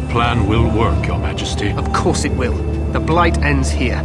The plan will work, Your Majesty. Of course it will. The Blight ends here.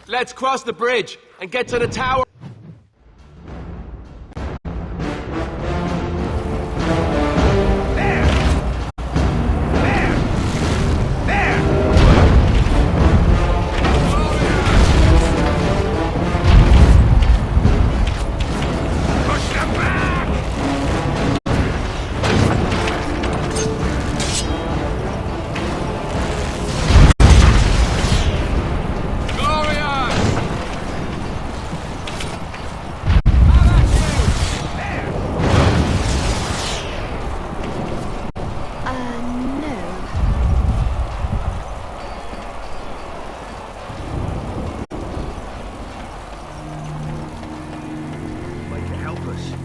Let's cross the bridge and get to the tower.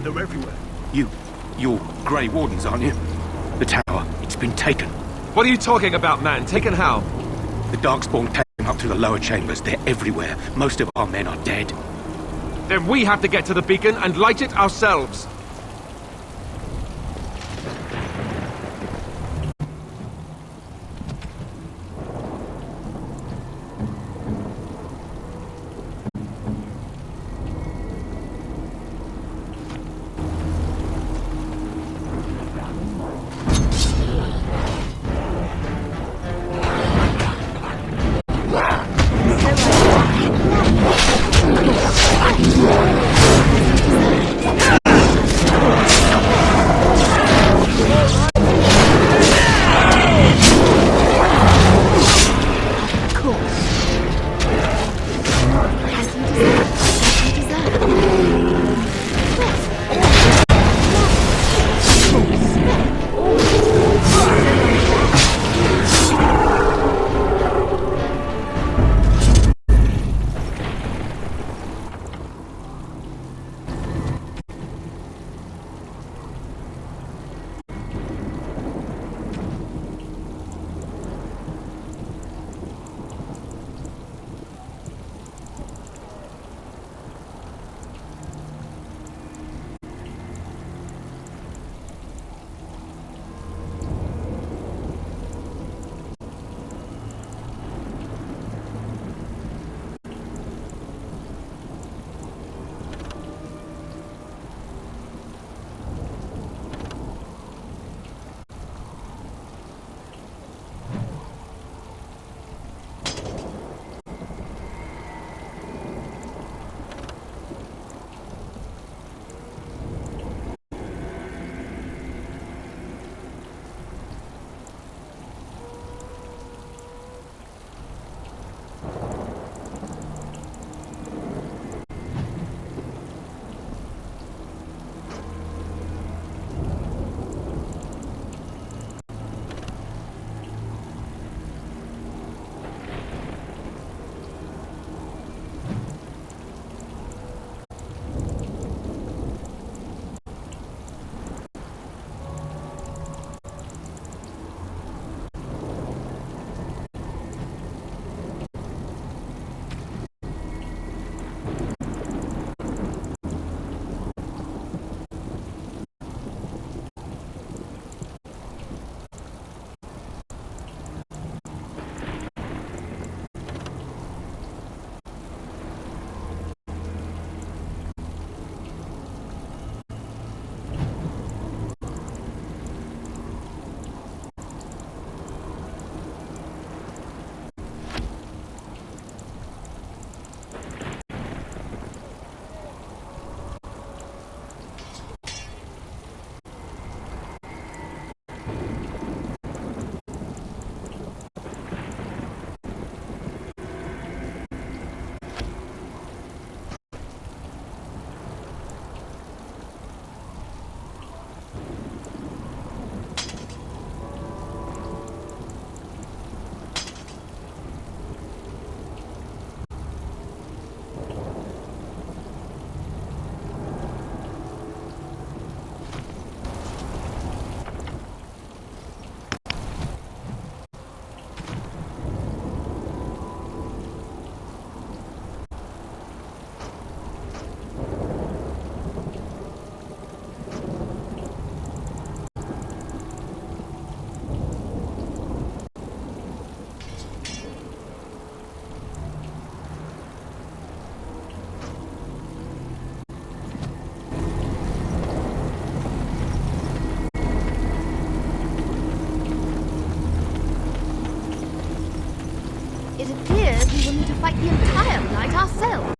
They're everywhere. You're Grey Wardens, aren't you? The tower, it's been taken. What are you talking about, man? Taken how? The Darkspawn came up through the lower chambers. They're everywhere. Most of our men are dead. Then we have to get to the beacon and light it ourselves. It appears we will need to fight the entire blight ourselves.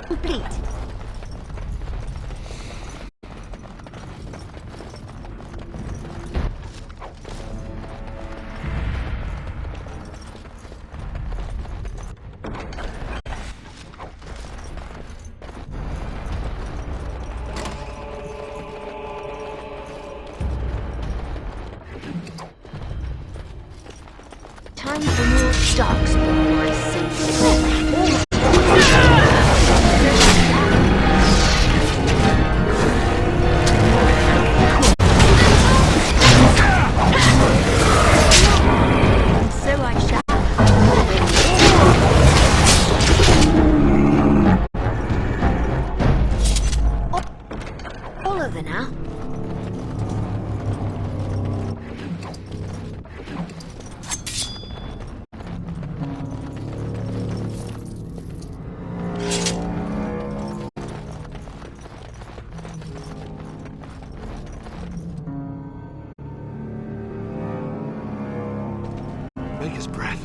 Complete. Time for more darkspawn, I see. So I shall. All over now. Maker's breath.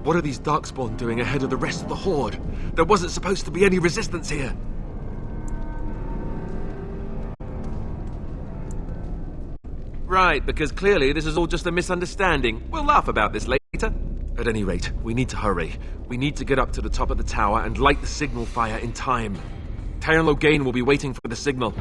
What are these darkspawn doing ahead of the rest of the Horde? There wasn't supposed to be any resistance here. Right, because clearly this is all just a misunderstanding. We'll laugh about this later. At any rate, we need to hurry. We need to get up to the top of the tower and light the signal fire in time. Taron Logain will be waiting for the signal.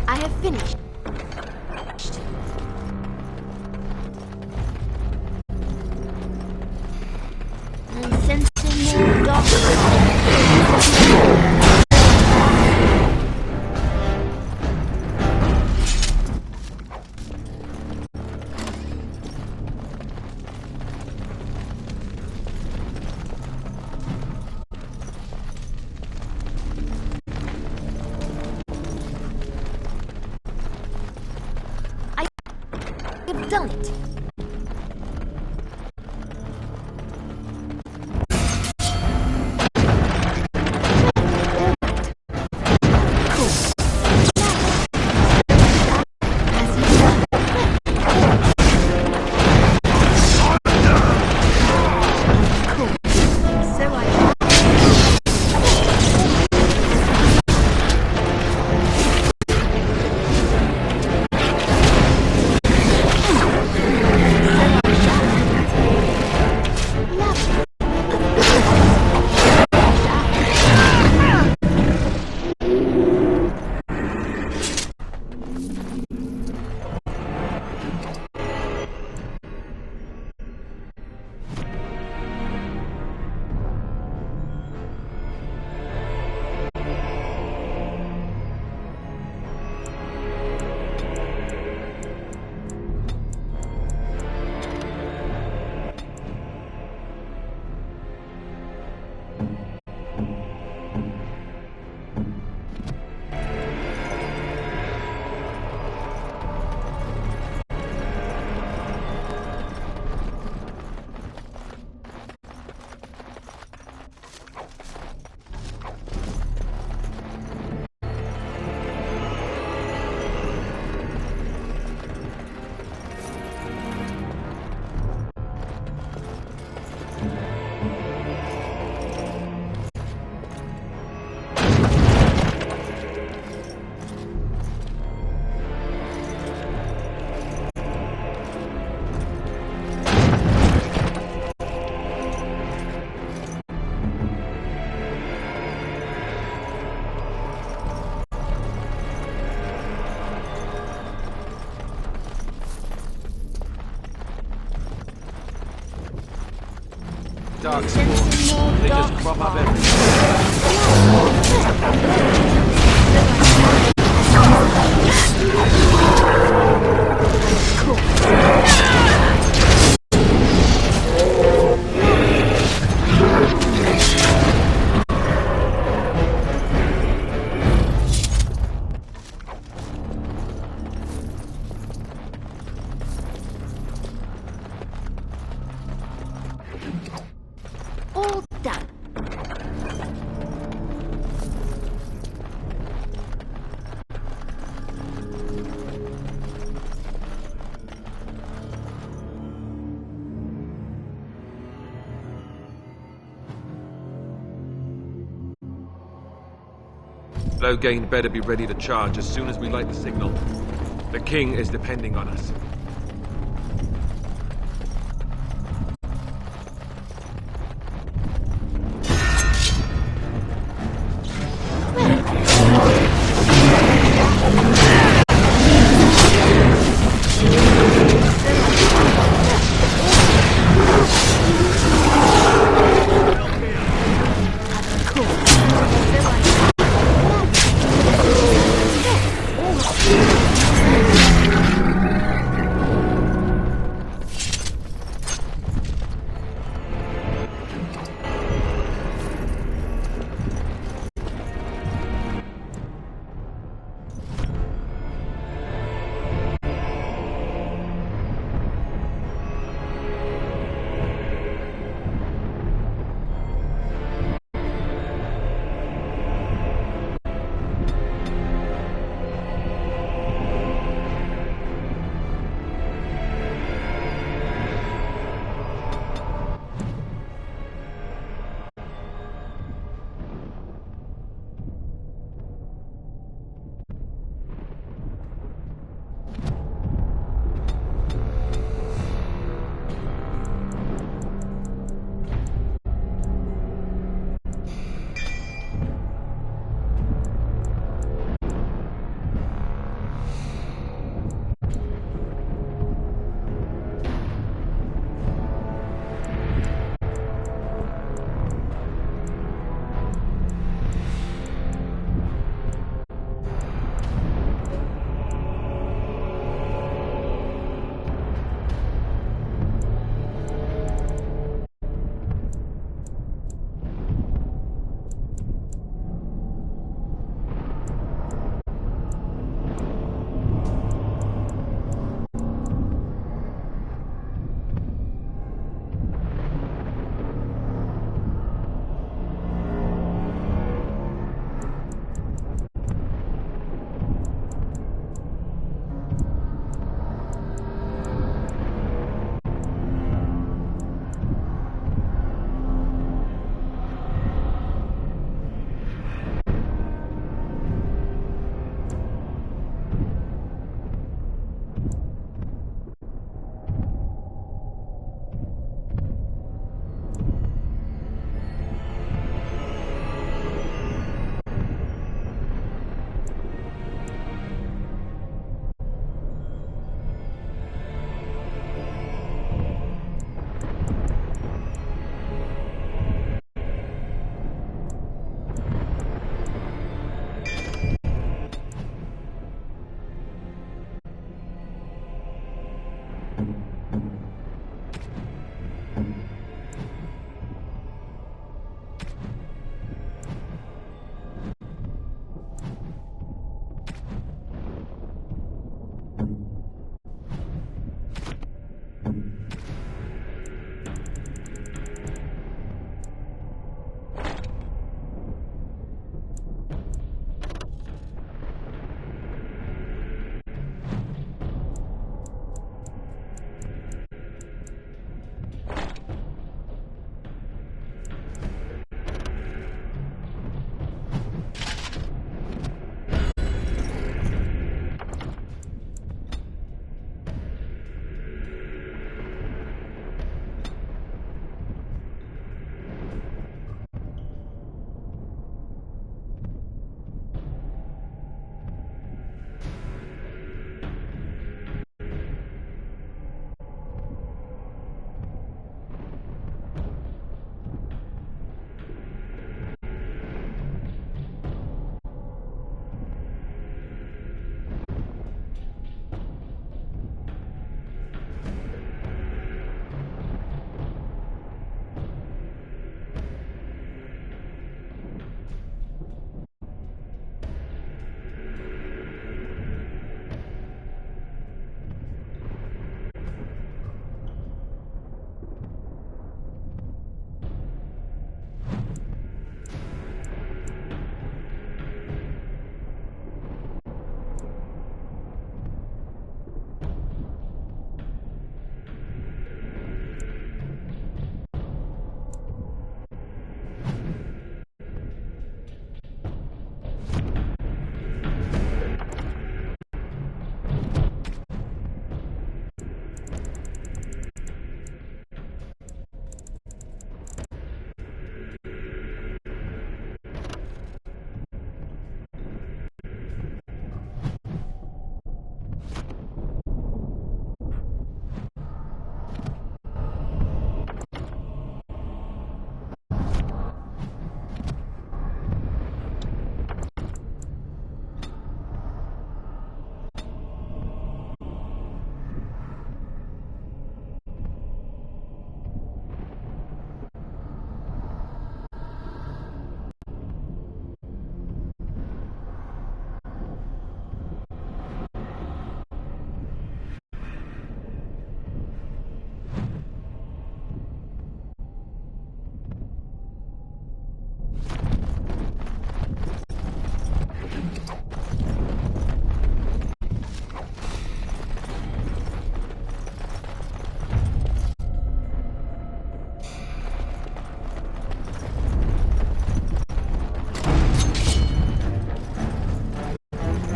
I have finished. I'm sensing more dark. I've done it. Dark spawn. They just crop up everywhere. All done. Logain better be ready to charge as soon as we light the signal. The king is depending on us.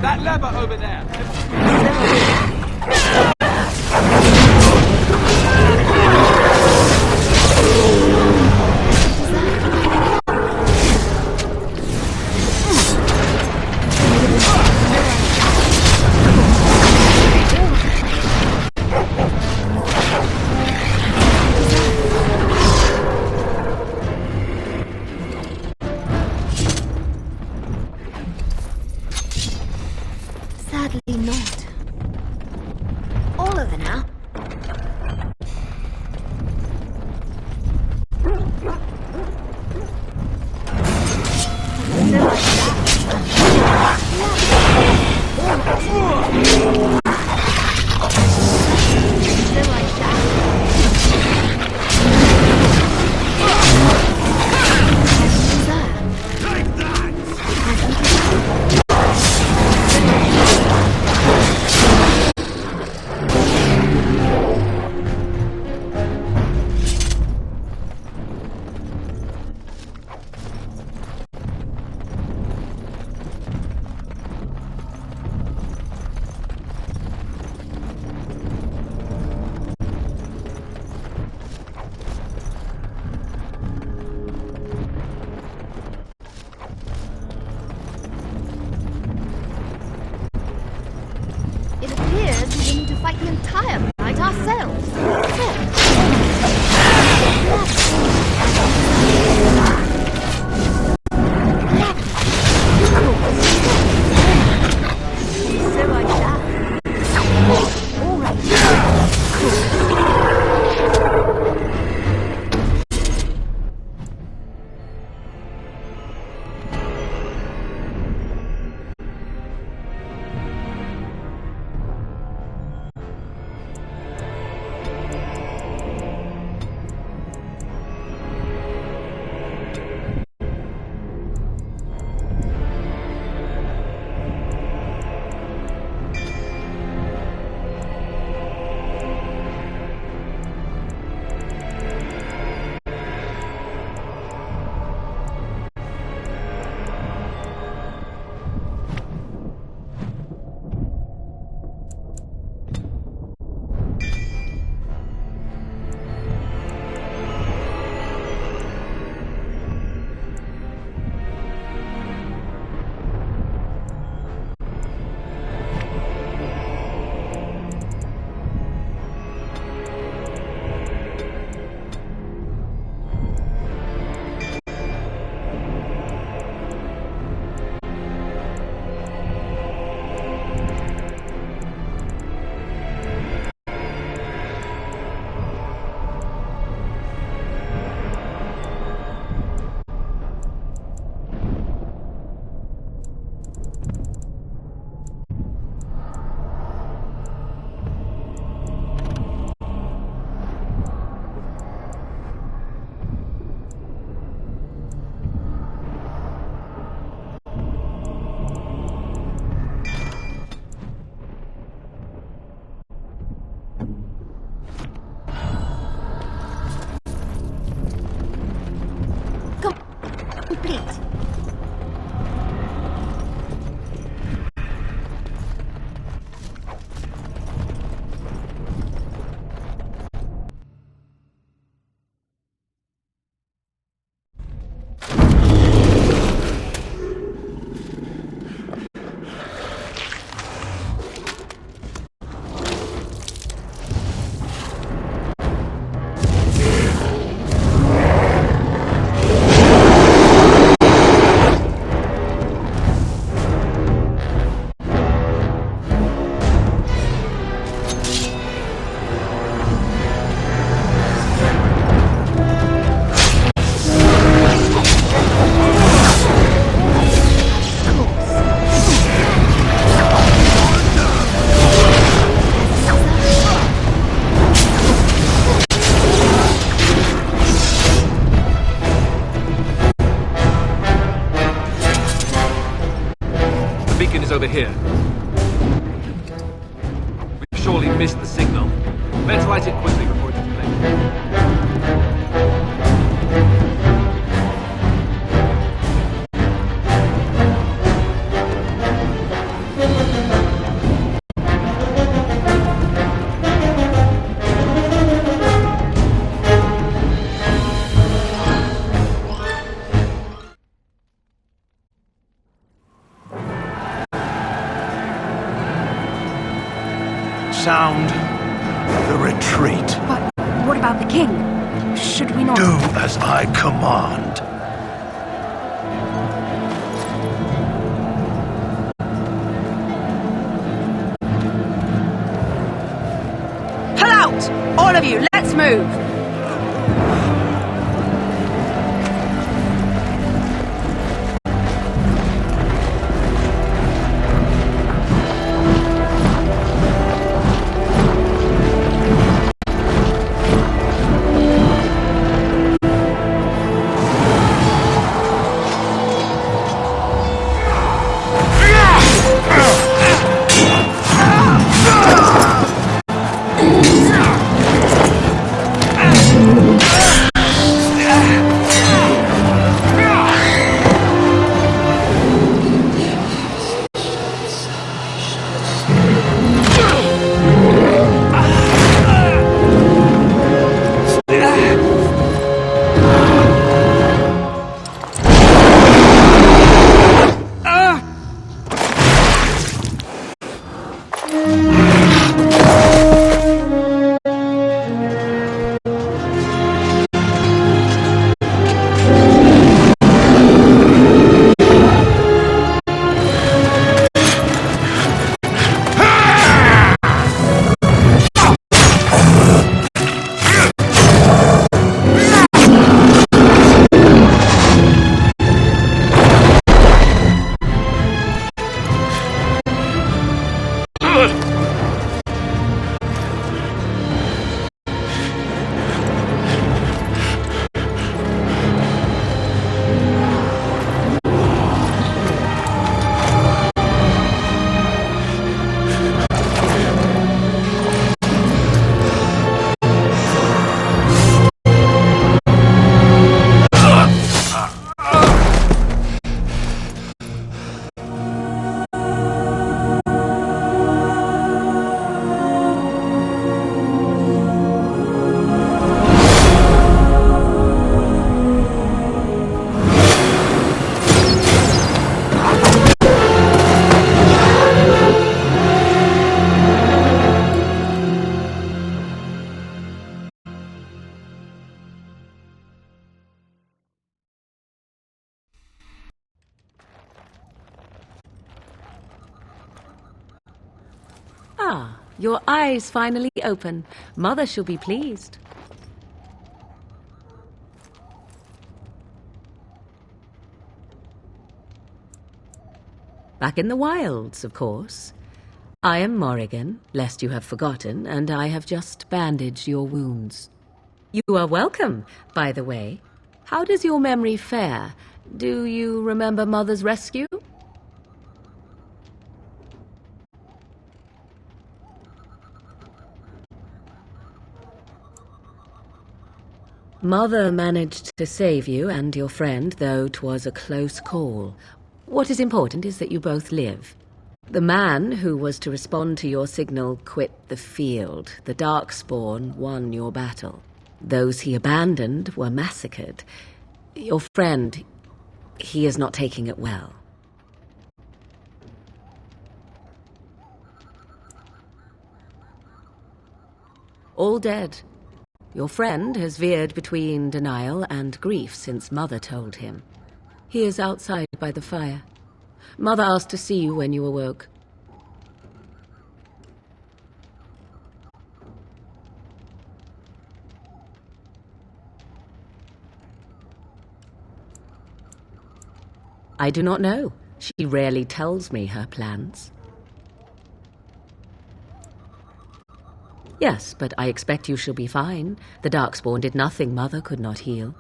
That lever over there! Sadly not. All over now. It appears we need to fight the entire fight ourselves. So like that. All right. Analyze it quickly before it gets late. Sound the retreat. But what about the king? Should we not... Do as I command. Pull out! All of you, let's move! Ah, your eyes finally open. Mother shall be pleased. Back in the wilds, of course. I am Morrigan, lest you have forgotten, and I have just bandaged your wounds. You are welcome, by the way. How does your memory fare? Do you remember Mother's rescue? Mother managed to save you and your friend, though 'twas a close call. What is important is that you both live. The man who was to respond to your signal quit the field. The Darkspawn won your battle. Those he abandoned were massacred. Your friend, he is not taking it well. All dead. Your friend has veered between denial and grief since Mother told him. He is outside by the fire. Mother asked to see you when you awoke. I do not know. She rarely tells me her plans. Yes, but I expect you shall be fine. The Darkspawn did nothing Mother could not heal.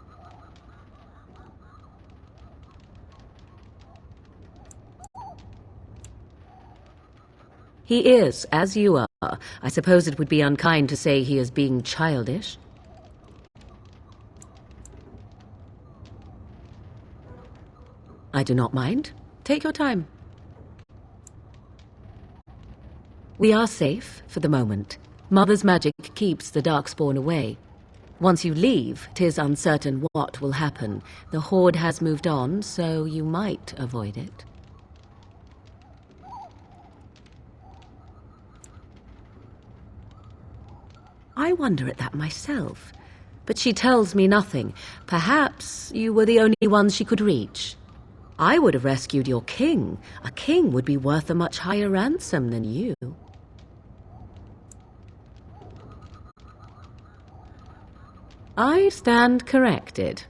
He is, as you are. I suppose it would be unkind to say he is being childish. I do not mind. Take your time. We are safe for the moment. Mother's magic keeps the Darkspawn away. Once you leave, 'tis uncertain what will happen. The Horde has moved on, so you might avoid it. I wonder at that myself, but she tells me nothing. Perhaps you were the only ones she could reach. I would have rescued your king. A king would be worth a much higher ransom than you. I stand corrected.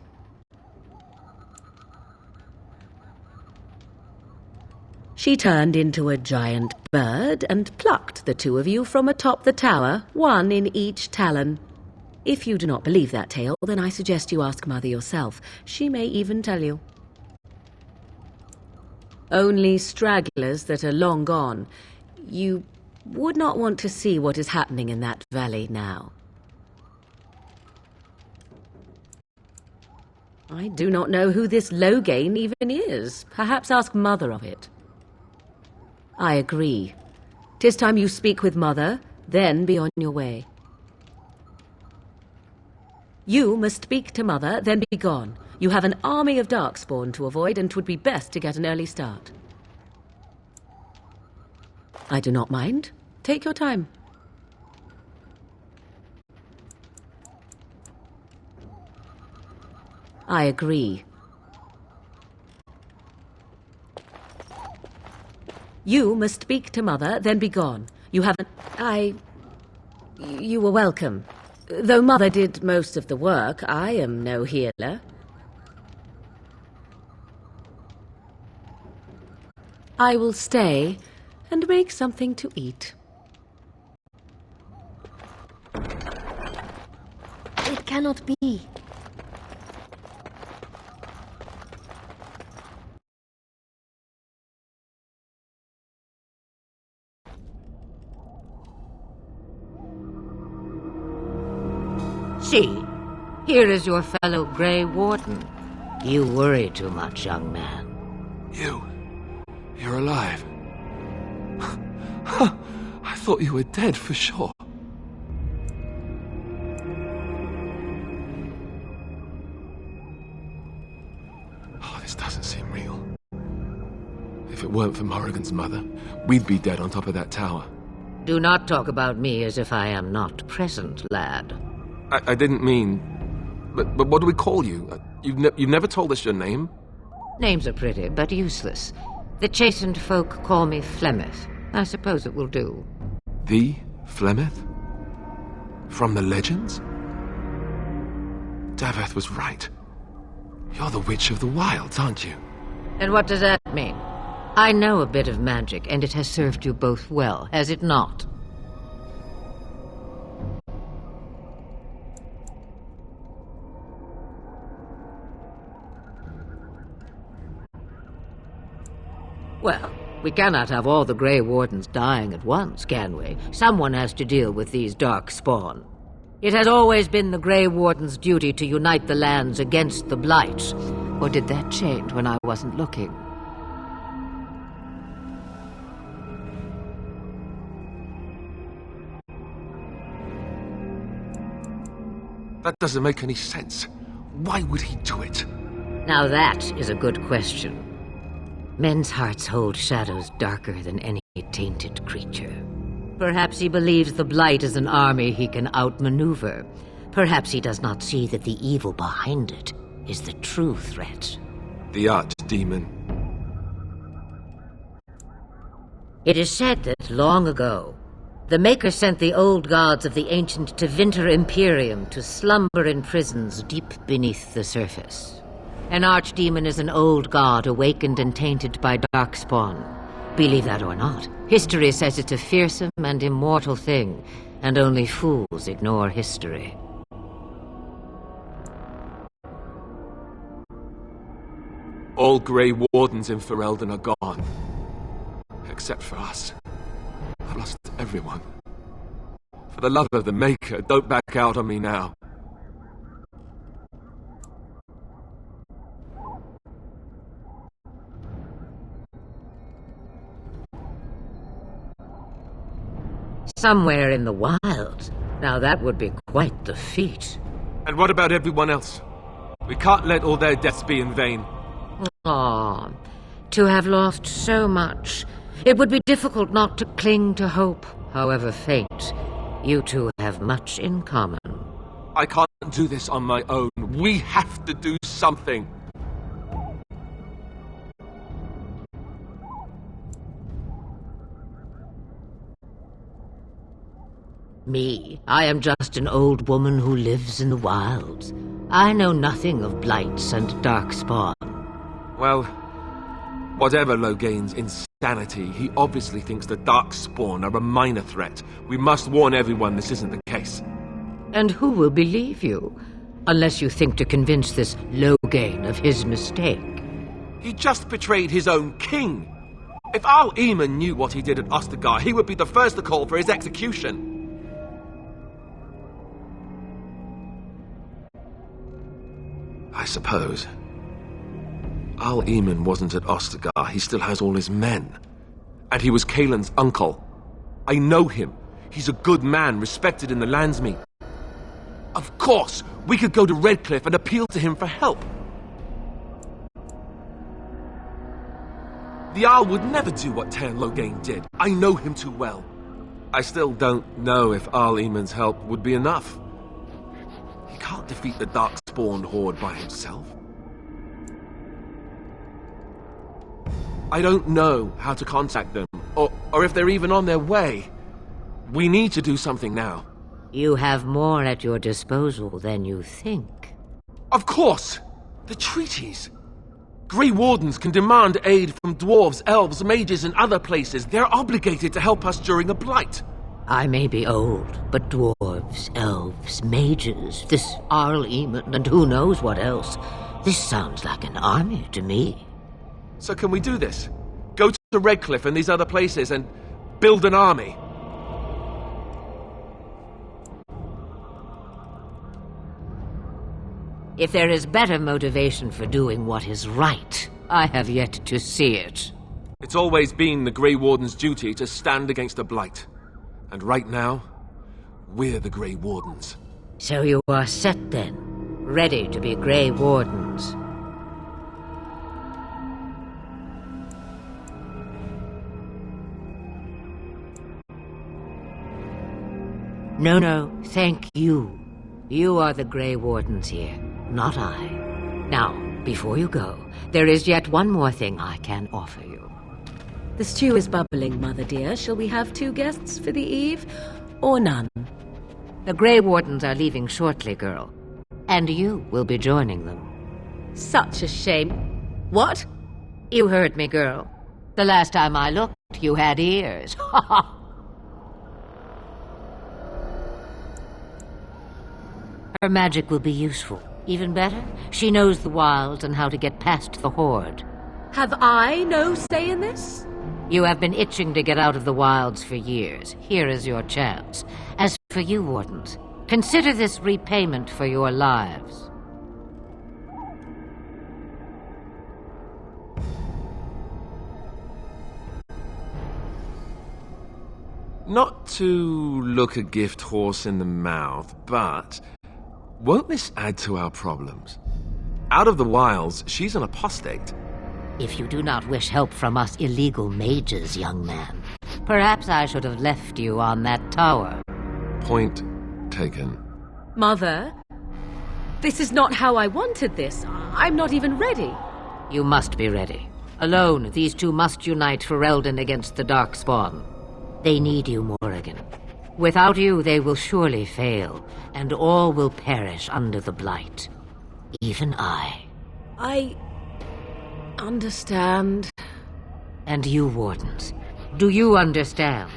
She turned into a giant bird and plucked the two of you from atop the tower, one in each talon. If you do not believe that tale, then I suggest you ask Mother yourself. She may even tell you. Only stragglers that are long gone. You would not want to see what is happening in that valley now. I do not know who this Loghain even is. Perhaps ask Mother of it. I agree. 'Tis time you speak with Mother, then be on your way. You must speak to Mother, then be gone. You have an army of Darkspawn to avoid, and 'twould be best to get an early start. I do not mind. Take your time. I agree. You must speak to Mother, then be gone. You haven't... You were welcome. Though Mother did most of the work, I am no healer. I will stay and make something to eat. It cannot be. See, here is your fellow Grey Warden. You worry too much, young man. You're alive. I thought you were dead for sure. Oh, this doesn't seem real. If it weren't for Morrigan's mother, we'd be dead on top of that tower. Do not talk about me as if I am not present, lad. I didn't mean... But what do we call you? You've never told us your name? Names are pretty, but useless. The chastened folk call me Flemeth. I suppose it will do. The Flemeth? From the legends? Daveth was right. You're the Witch of the Wilds, aren't you? And what does that mean? I know a bit of magic, and it has served you both well, has it not? Well, we cannot have all the Grey Wardens dying at once, can we? Someone has to deal with these Darkspawn. It has always been the Grey Warden's duty to unite the lands against the Blight. Or did that change when I wasn't looking? That doesn't make any sense. Why would he do it? Now that is a good question. Men's hearts hold shadows darker than any tainted creature. Perhaps he believes the Blight is an army he can outmaneuver. Perhaps he does not see that the evil behind it is the true threat. The Archdemon. It is said that long ago, the Maker sent the old gods of the ancient Tevinter Imperium to slumber in prisons deep beneath the surface. An archdemon is an old god awakened and tainted by Darkspawn. Believe that or not, history says it's a fearsome and immortal thing, and only fools ignore history. All Grey Wardens in Ferelden are gone. Except for us. trust everyone. For the love of the Maker, don't back out on me now. Somewhere in the wild. Now that would be quite the feat. And what about everyone else? We can't let all their deaths be in vain. Ah, to have lost so much, it would be difficult not to cling to hope, however faint. You two have much in common. I can't do this on my own. We have to do something. Me, I am just an old woman who lives in the wilds. I know nothing of blights and darkspawn. Well, whatever Loghain's insanity, he obviously thinks the Darkspawn are a minor threat. We must warn everyone this isn't the case. And who will believe you? Unless you think to convince this Loghain of his mistake. He just betrayed his own king. If Al Eamon knew what he did at Ostagar, he would be the first to call for his execution. I suppose. Al Eamon wasn't at Ostagar. He still has all his men. And he was Kaelin's uncle. I know him. He's a good man, respected in the Landsmeet. Of course, we could go to Redcliffe and appeal to him for help. The Jarl would never do what Tairn Loghain did. I know him too well. I still don't know if Al Eamon's help would be enough. He can't defeat the Darkspawn horde by himself. I don't know how to contact them, or if they're even on their way. We need to do something now. You have more at your disposal than you think. Of course! The treaties! Grey Wardens can demand aid from dwarves, elves, mages, and other places. They're obligated to help us during a blight. I may be old, but dwarves, elves, mages, this Jarl Eamon, and who knows what else. This sounds like an army to me. So can we do this? Go to Redcliffe and these other places and build an army? If there is better motivation for doing what is right, I have yet to see it. It's always been the Grey Warden's duty to stand against the Blight. And right now, we're the Grey Wardens. So you are set then, ready to be Grey Wardens. No, thank you. You are the Grey Wardens here, not I. Now, before you go, there is yet one more thing I can offer you. The stew is bubbling, Mother dear. Shall we have 2 guests for the eve, or none? The Grey Wardens are leaving shortly, girl. And you will be joining them. Such a shame. What? You heard me, girl. The last time I looked, you had ears. Ha ha! Her magic will be useful. Even better, she knows the wilds and how to get past the horde. Have I no say in this? You have been itching to get out of the wilds for years. Here is your chance. As for you, Wardens, consider this repayment for your lives. Not to look a gift horse in the mouth, but won't this add to our problems? Out of the wilds, she's an apostate. If you do not wish help from us illegal mages, young man, perhaps I should have left you on that tower. Point taken. Mother, this is not how I wanted this. I'm not even ready. You must be ready. Alone, these two must unite for Eldon against the Darkspawn. They need you, Morrigan. Without you, they will surely fail, and all will perish under the Blight. Even I. I understand. And you, Wardens, do you understand?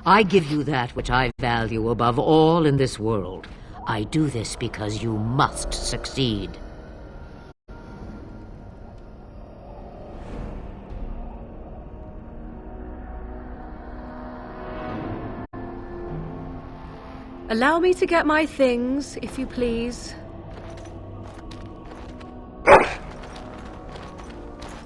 I give you that which I value above all in this world. I do this because you must succeed. Allow me to get my things, if you please.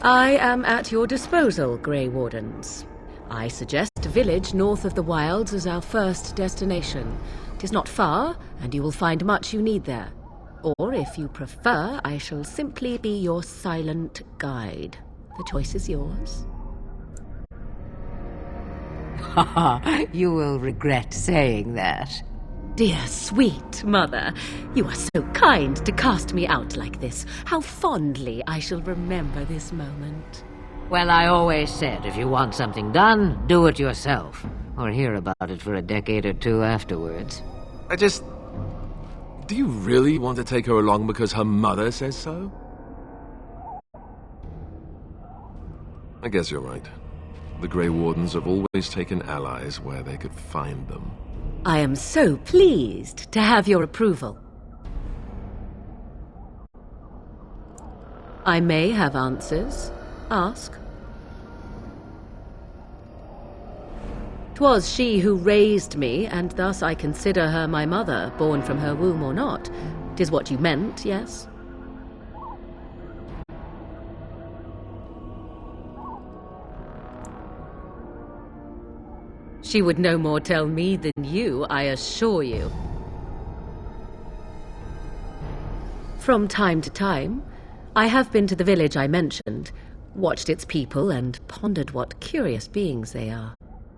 I am at your disposal, Grey Wardens. I suggest a village north of the wilds as our first destination. It is not far, and you will find much you need there. Or, if you prefer, I shall simply be your silent guide. The choice is yours. You will regret saying that. Dear sweet mother, you are so kind to cast me out like this. How fondly I shall remember this moment. Well, I always said if you want something done, do it yourself. Or hear about it for a decade or two afterwards. Do you really want to take her along because her mother says so? I guess you're right. The Grey Wardens have always taken allies where they could find them. I am so pleased to have your approval. I may have answers. Ask. 'Twas she who raised me, and thus I consider her my mother, born from her womb or not. 'Tis what you meant, yes? She would no more tell me than you, I assure you. From time to time, I have been to the village I mentioned, watched its people, and pondered what curious beings they are.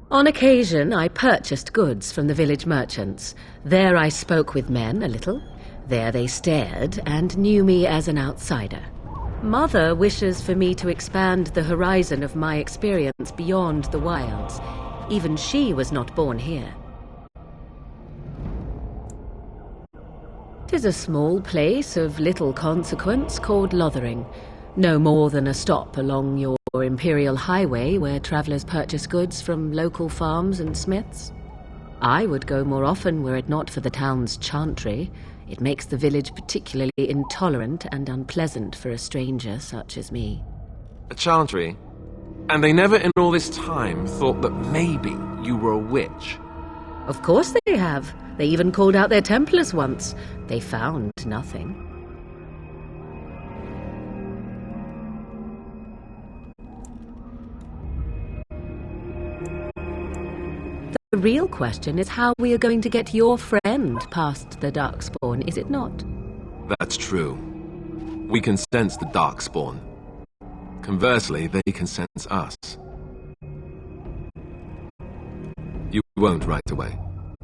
On occasion, I purchased goods from the village merchants. There I spoke with men a little. There they stared and knew me as an outsider. Mother wishes for me to expand the horizon of my experience beyond the wilds. Even she was not born here. 'Tis a small place of little consequence called Lothering, no more than a stop along your imperial highway where travellers purchase goods from local farms and smiths. I would go more often were it not for the town's chantry. It makes the village particularly intolerant and unpleasant for a stranger such as me. A chantry? And they never in all this time thought that maybe you were a witch? Of course they have. They even called out their Templars once. They found nothing. The real question is how we are going to get your friend past the Darkspawn, is it not? That's true. We can sense the Darkspawn. Conversely, they can sense us. You won't right away.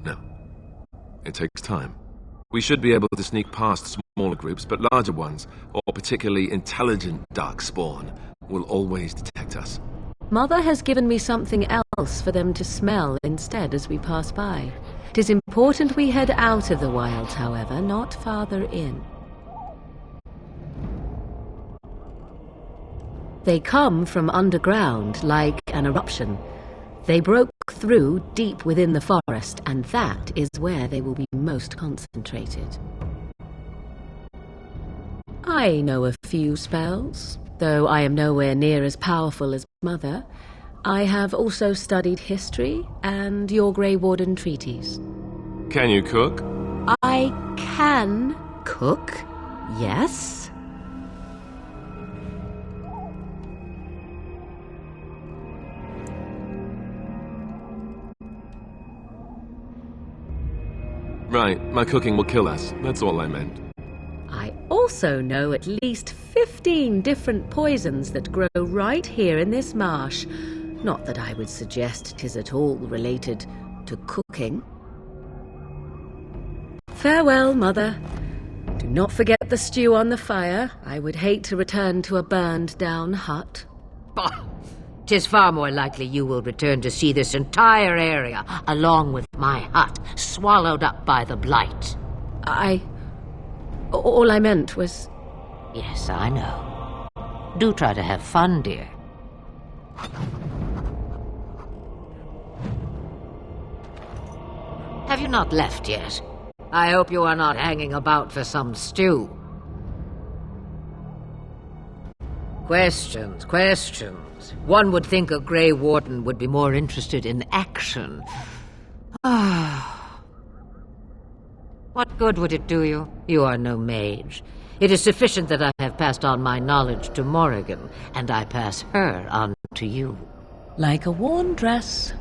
No. It takes time. We should be able to sneak past smaller groups, but larger ones, or particularly intelligent Darkspawn, will always detect us. Mother has given me something else for them to smell instead as we pass by. It is important we head out of the wilds, however, not farther in. They come from underground, like an eruption. They broke through deep within the forest, and that is where they will be most concentrated. I know a few spells, though I am nowhere near as powerful as Mother. I have also studied history and your Grey Warden treaties. Can you cook? I can cook, yes. Right, my cooking will kill us. That's all I meant. I also know at least 15 different poisons that grow right here in this marsh. Not that I would suggest 'tis at all related to cooking. Farewell, Mother. Do not forget the stew on the fire. I would hate to return to a burned-down hut. Bah! 'Tis far more likely you will return to see this entire area, along with my hut, swallowed up by the blight. All I meant was... Yes, I know. Do try to have fun, dear. Have you not left yet? I hope you are not hanging about for some stew. Questions. One would think a Grey Warden would be more interested in action. What good would it do you? You are no mage. It is sufficient that I have passed on my knowledge to Morrigan, and I pass her on to you. Like a worn dress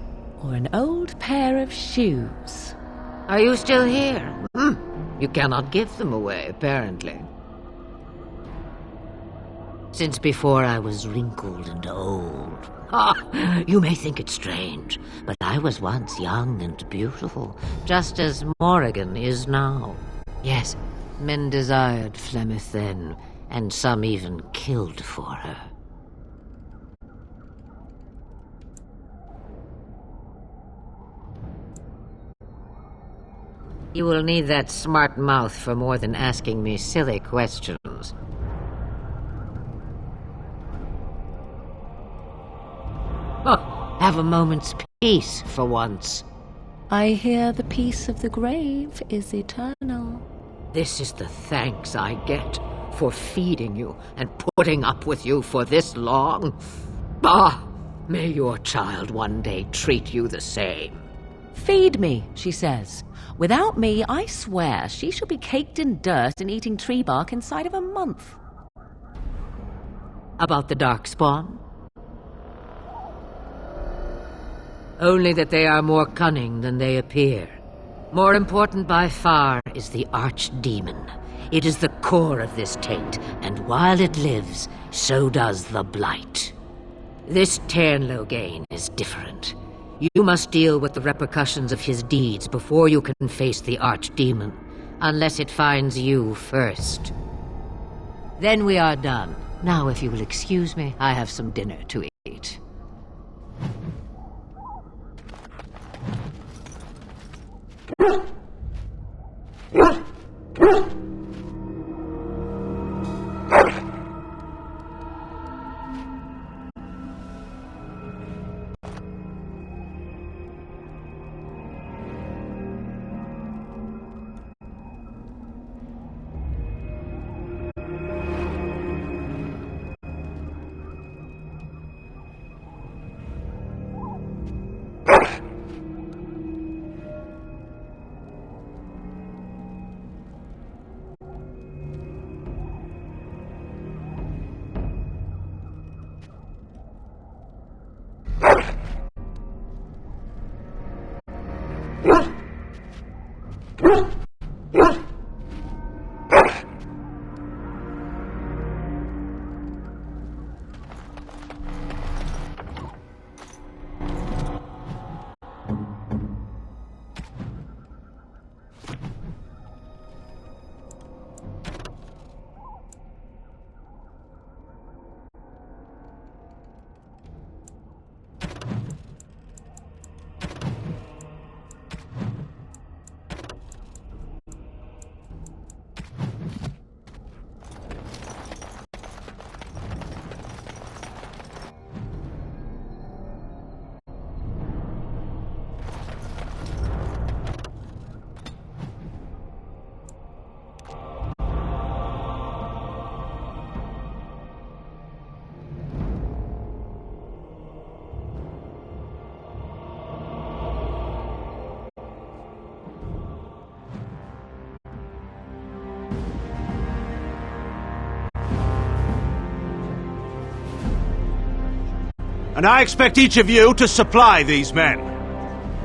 or an old pair of shoes. Are you still here? You cannot give them away, apparently. Since before I was wrinkled and old. You may think it strange, but I was once young and beautiful, just as Morrigan is now. Yes, men desired Flemeth then, and some even killed for her. You will need that smart mouth for more than asking me silly questions. Have a moment's peace for once. I hear the peace of the grave is eternal. This is the thanks I get for feeding you and putting up with you for this long. Bah! May your child one day treat you the same. Feed me, she says. Without me, I swear she shall be caked in dirt and eating tree bark inside of a month. About the Darkspawn? Only that they are more cunning than they appear. More important by far is the Archdemon. It is the core of this taint, and while it lives, so does the Blight. This Tairnloghain is different. You must deal with the repercussions of his deeds before you can face the Archdemon, unless it finds you first. Then we are done. Now, if you will excuse me, I have some dinner to eat. And I expect each of you to supply these men.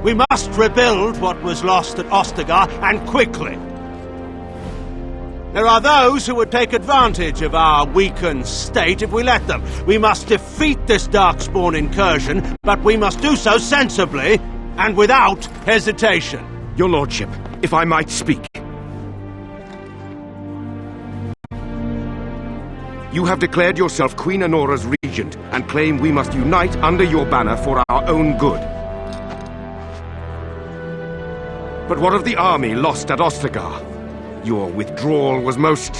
We must rebuild what was lost at Ostagar, and quickly. There are those who would take advantage of our weakened state if we let them. We must defeat this Darkspawn incursion, but we must do so sensibly and without hesitation. Your lordship, if I might speak. You have declared yourself Queen Anora's regent and claim we must unite under your banner for our own good. But what of the army lost at Ostagar? Your withdrawal was most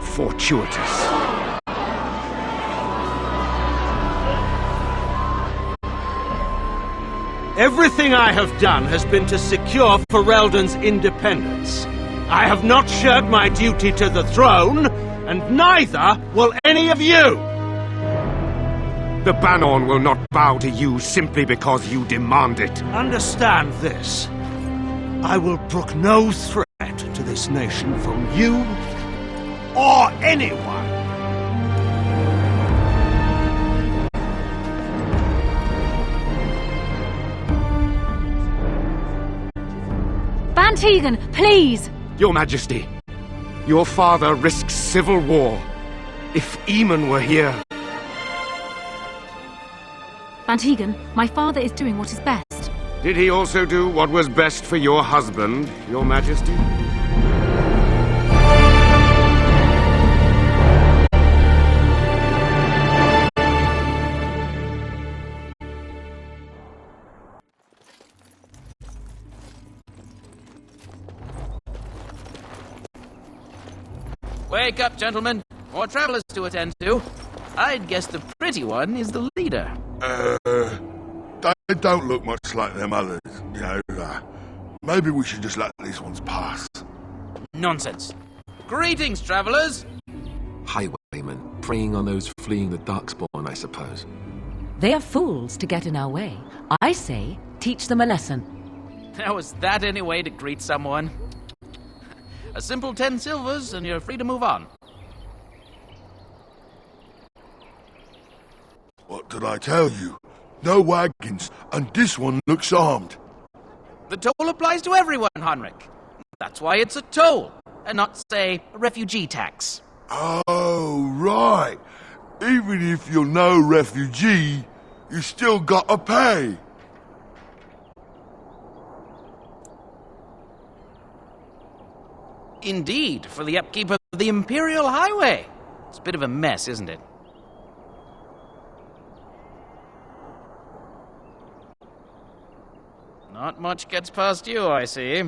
fortuitous. Everything I have done has been to secure Ferelden's independence. I have not shirked my duty to the throne, and neither will any of you! The Bannorn will not bow to you simply because you demand it. Understand this. I will brook no threat to this nation from you or anyone. Van Tegan, please! Your Majesty, your father risks civil war. If Eamon were here... Van Tegan, my father is doing what is best. Did he also do what was best for your husband, Your Majesty? Wake up, gentlemen. More travelers to attend to. I'd guess the pretty one is the leader. They don't look much like them others, you know. Maybe we should just let these ones pass. Nonsense. Greetings, travelers. Highwaymen, preying on those fleeing the Darkspawn, I suppose. They are fools to get in our way. I say, teach them a lesson. Now, is that any way to greet someone? A simple 10 silvers and you're free to move on. What did I tell you? No wagons, and this one looks armed. The toll applies to everyone, Heinrich. That's why it's a toll, and not, say, a refugee tax. Oh, right. Even if you're no refugee, you still gotta pay. Indeed, for the upkeep of the Imperial Highway. It's a bit of a mess, isn't it? Not much gets past you, I see.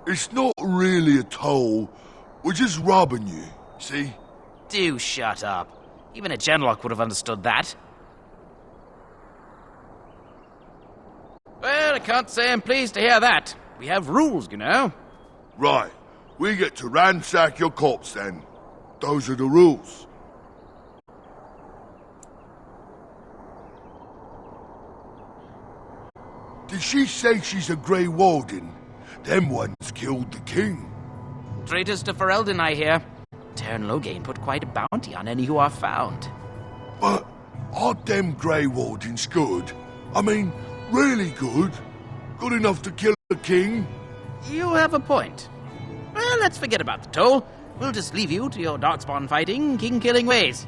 It's not really a toll. We're just robbing you, see? Do shut up. Even a Genlock would have understood that. Well, I can't say I'm pleased to hear that. We have rules, you know. Right. We get to ransack your corpse, then. Those are the rules. Did she say she's a Grey Warden? Them ones killed the king. Traitors to Ferelden, I hear. Tern Logain put quite a bounty on any who are found. But aren't them Grey Wardens good? I mean, really good? Good enough to kill the king? You have a point. Well, let's forget about the toll. We'll just leave you to your darkspawn fighting, king-killing ways.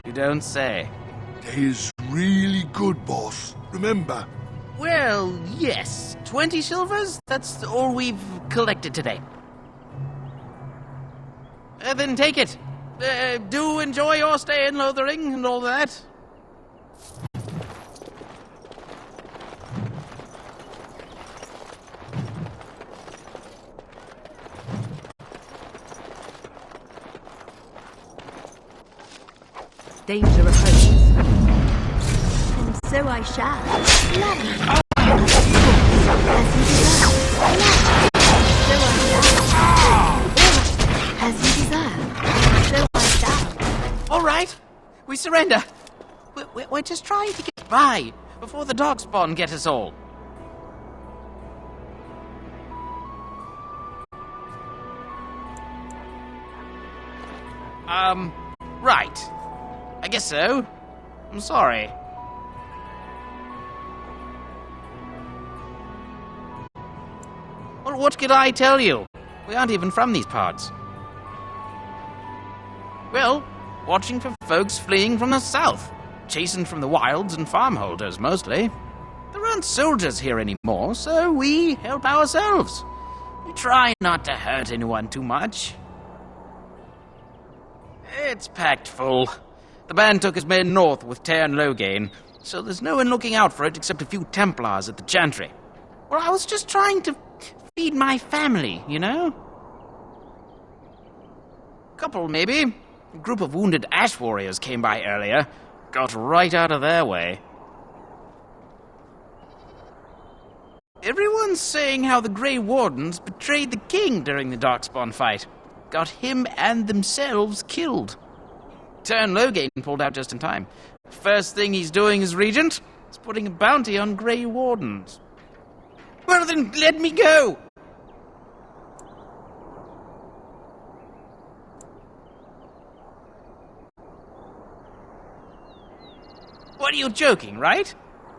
You don't say. They is really good, boss. Remember? Well, yes. 20 silvers? That's all we've collected today. Then take it. Do enjoy your stay in Lothering and all that. Danger approaches. And so I shall. Gladly. As you desire. As you desire. So I shall. All right. We surrender. We're just trying to get by before the Darkspawn get us all. Right. I guess so. I'm sorry. Well, what could I tell you? We aren't even from these parts. Well, watching for folks fleeing from the south. Chasing from the wilds and farmholders, mostly. There aren't soldiers here anymore, so we help ourselves. We try not to hurt anyone too much. It's packed full. The band took his men north with Tern Logain, so there's no one looking out for it except a few Templars at the Chantry. Well, I was just trying to feed my family, you know? Couple, maybe. A group of wounded ash warriors came by earlier. Got right out of their way. Everyone's saying how the Grey Wardens betrayed the king during the Darkspawn fight. Got him and themselves killed. Tern Logain pulled out just in time. First thing he's doing as regent, It's putting a bounty on Grey Wardens. Well then, let me go! What are you joking, right?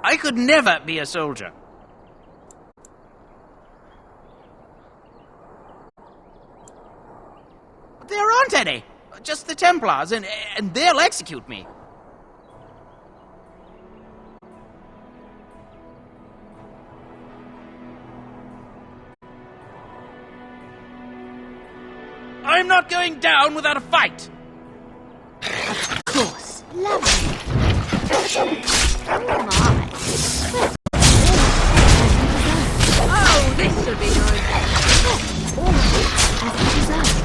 I could never be a soldier. There aren't any. Just the Templars, and they'll execute me. I'm not going down without a fight! Of course. Lovely. Oh my. Oh, this should be nice. Almost as you deserve.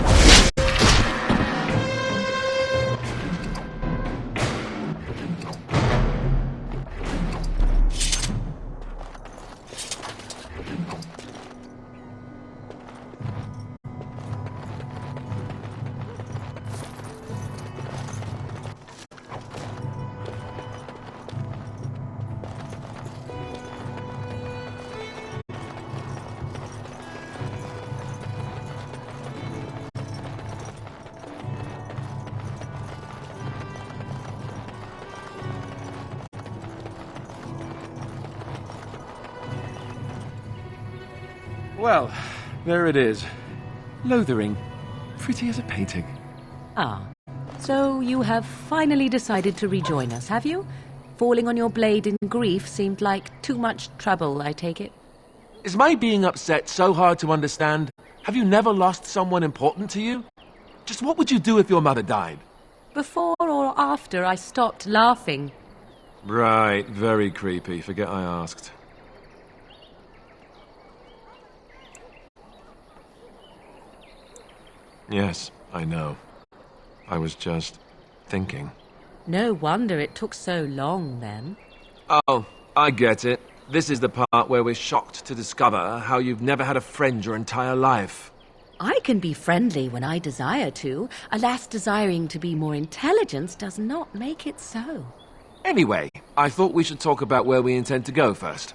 Well, there it is. Lothering. Pretty as a painting. Ah, so you have finally decided to rejoin us, have you? Falling on your blade in grief seemed like too much trouble, I take it. Is my being upset so hard to understand? Have you never lost someone important to you? Just what would you do if your mother died? Before or after I stopped laughing? Right, very creepy. Forget I asked. Yes, I know. I was just thinking. No wonder it took so long, then. Oh, I get it. This is the part where we're shocked to discover how you've never had a friend your entire life. I can be friendly when I desire to. Alas, desiring to be more intelligent does not make it so. Anyway, I thought we should talk about where we intend to go first.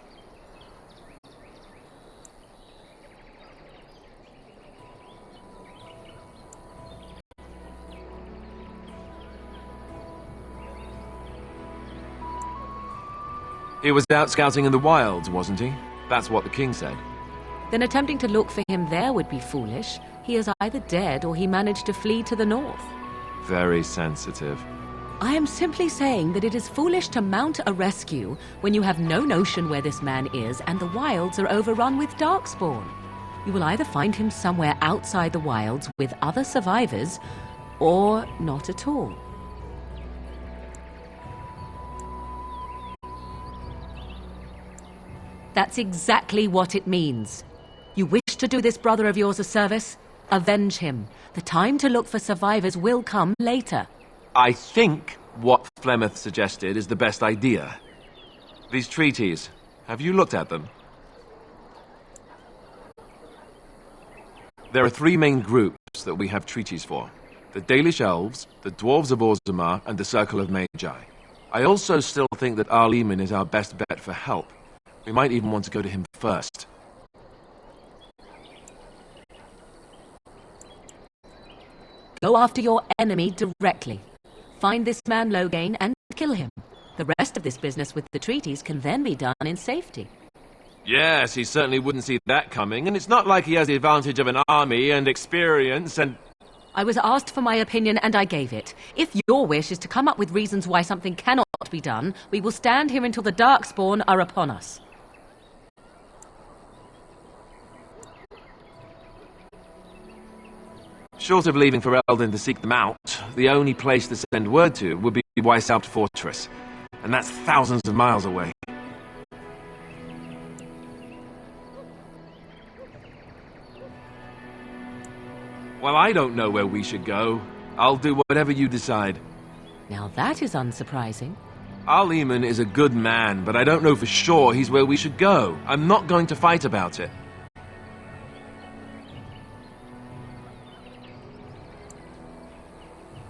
He was out scouting in the wilds, wasn't he? That's what the king said. Then attempting to look for him there would be foolish. He is either dead or he managed to flee to the north. Very sensitive. I am simply saying that it is foolish to mount a rescue when you have no notion where this man is and the wilds are overrun with darkspawn. You will either find him somewhere outside the wilds with other survivors, or not at all. That's exactly what it means. You wish to do this brother of yours a service? Avenge him. The time to look for survivors will come later. I think what Flemeth suggested is the best idea. These treaties, have you looked at them? There are three main groups that we have treaties for. The Dalish Elves, the Dwarves of Orzammar, and the Circle of Magi. I also still think that Arleman is our best bet for help. We might even want to go to him first. Go after your enemy directly. Find this man Loghain and kill him. The rest of this business with the treaties can then be done in safety. Yes, he certainly wouldn't see that coming, and it's not like he has the advantage of an army and experience and... I was asked for my opinion and I gave it. If your wish is to come up with reasons why something cannot be done, we will stand here until the Darkspawn are upon us. Short of leaving for Eldon to seek them out, the only place to send word to would be Weishaupt Fortress. And that's thousands of miles away. Well, I don't know where we should go. I'll do whatever you decide. Now that is unsurprising. Arleman is a good man, but I don't know for sure he's where we should go. I'm not going to fight about it.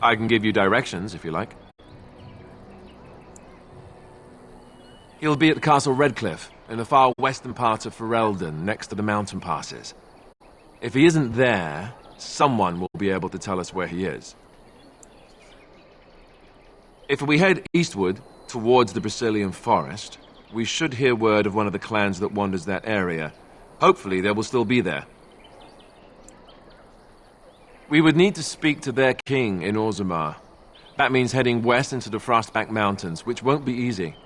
I can give you directions, if you like. He'll be at the Castle Redcliffe, in the far western part of Ferelden, next to the mountain passes. If he isn't there, someone will be able to tell us where he is. If we head eastward, towards the Brazilian forest, we should hear word of one of the clans that wanders that area. Hopefully they will still be there. We would need to speak to their king in Orzammar. That means heading west into the Frostback Mountains, which won't be easy.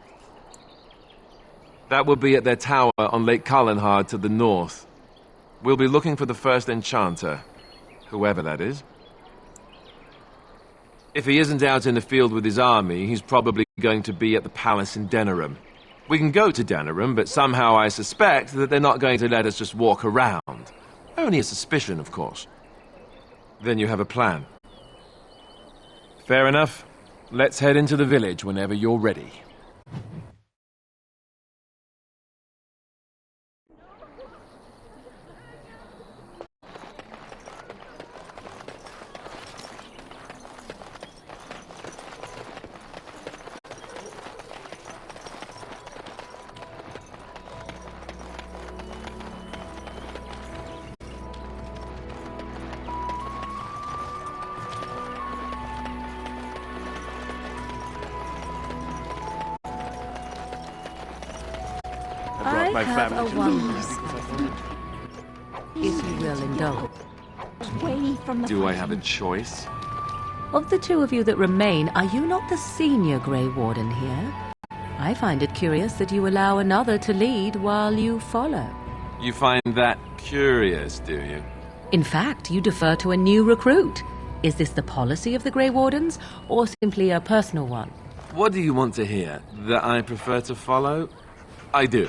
That will be at their tower on Lake Kallenhard to the north. We'll be looking for the first enchanter, whoever that is. If he isn't out in the field with his army, he's probably going to be at the palace in Denerim. We can go to Denerim, but somehow I suspect that they're not going to let us just walk around. Only a suspicion, of course. Then you have a plan. Fair enough. Let's head into the village whenever you're ready. I have a wonder, if you will indulge. Away from the Do I have a choice? Of the two of you that remain, are you not the senior Grey Warden here? I find it curious that you allow another to lead while you follow. You find that curious, do you? In fact, you defer to a new recruit. Is this the policy of the Grey Wardens, or simply a personal one? What do you want to hear? That I prefer to follow? I do.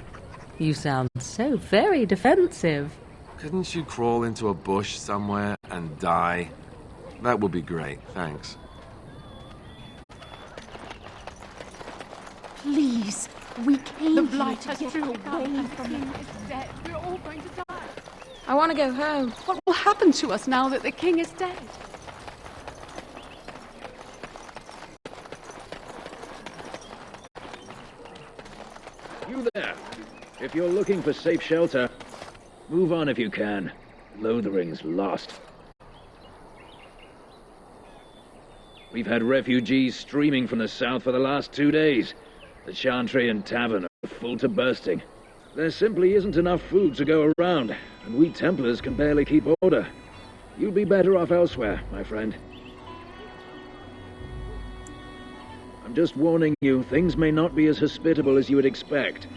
You sound so very defensive. Couldn't you crawl into a bush somewhere and die? That would be great, thanks. Please, we came The here blight to has get true away power. from The king the... is dead. We're all going to die. I want to go home. What will happen to us now that the king is dead? You there. If you're looking for safe shelter, move on if you can. Lothering's lost. We've had refugees streaming from the south for the last 2 days. The Chantry and Tavern are full to bursting. There simply isn't enough food to go around, and we Templars can barely keep order. You'd be better off elsewhere, my friend. I'm just warning you, things may not be as hospitable as you would expect.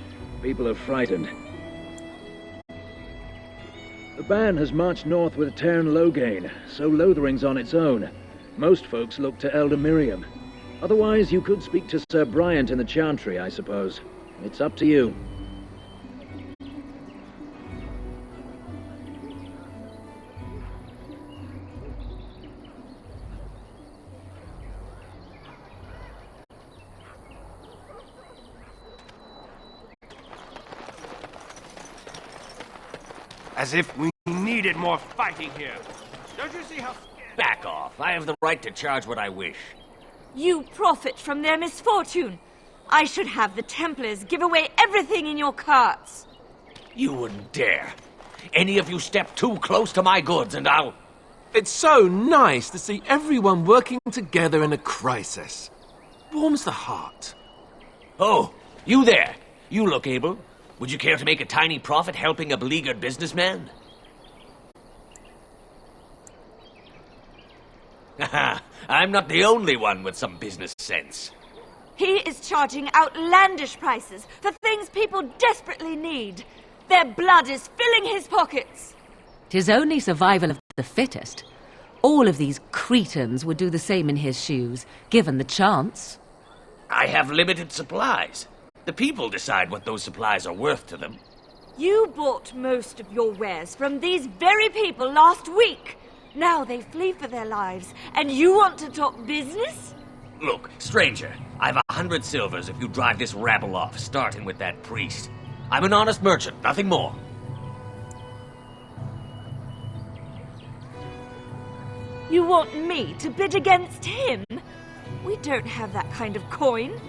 People are frightened. The band has marched north with Tern Loghain, so Lothering's on its own. Most folks look to Elder Miriam. Otherwise, you could speak to Sir Bryant in the Chantry, I suppose. It's up to you. As if we needed more fighting here. Don't you see how... Back off. I have the right to charge what I wish. You profit from their misfortune. I should have the Templars give away everything in your carts. You wouldn't dare. Any of you step too close to my goods and I'll... It's so nice to see everyone working together in a crisis. Warms the heart. Oh, you there. You look able. Would you care to make a tiny profit helping a beleaguered businessman? Haha, I'm not the only one with some business sense. He is charging outlandish prices for things people desperately need. Their blood is filling his pockets. 'Tis only survival of the fittest. All of these cretins would do the same in his shoes, given the chance. I have limited supplies. The people decide what those supplies are worth to them. You bought most of your wares from these very people last week. Now they flee for their lives, and you want to talk business? Look, stranger, I've 100 silvers if you drive this rabble off, starting with that priest. I'm an honest merchant, nothing more. You want me to bid against him? We don't have that kind of coin.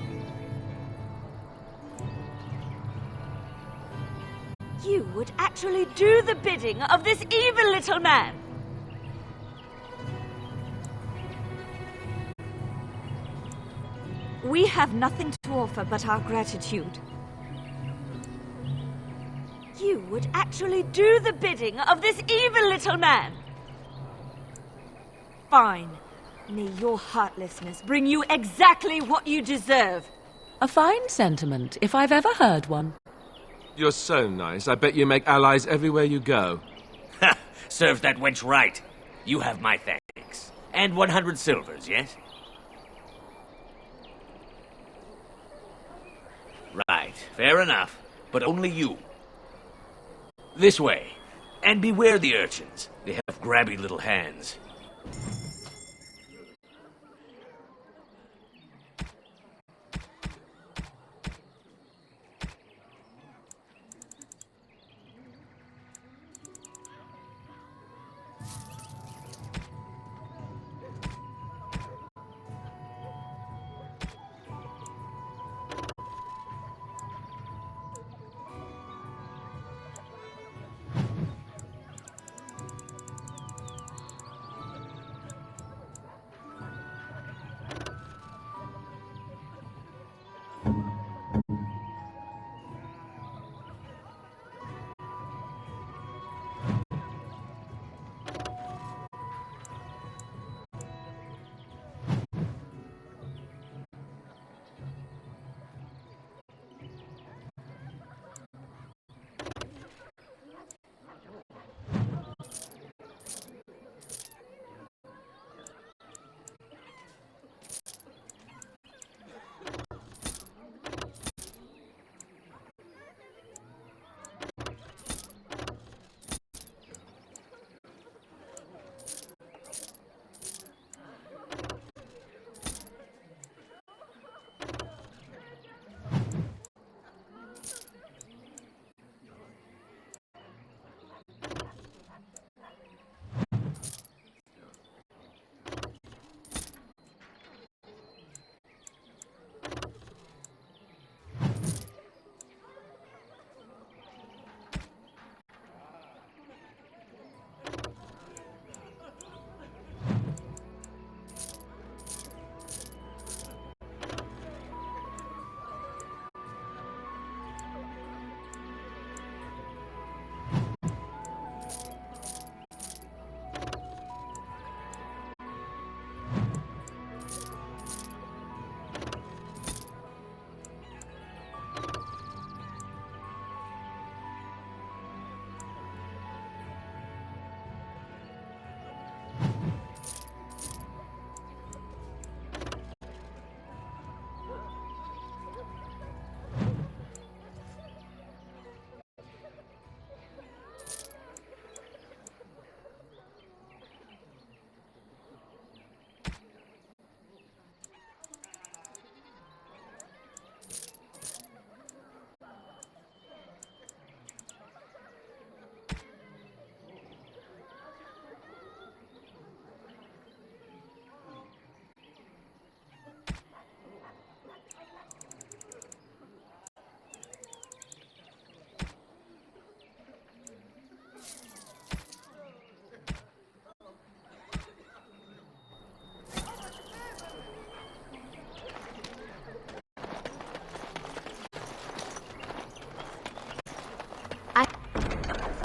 You would actually do the bidding of this evil little man! We have nothing to offer but our gratitude. You would actually do the bidding of this evil little man! Fine. May your heartlessness bring you exactly what you deserve. A fine sentiment, if I've ever heard one. You're so nice. I bet you make allies everywhere you go. Ha! Serves that wench right. You have my thanks. And 100 silvers, yes? Right, fair enough. But only you. This way. And beware the urchins. They have grabby little hands.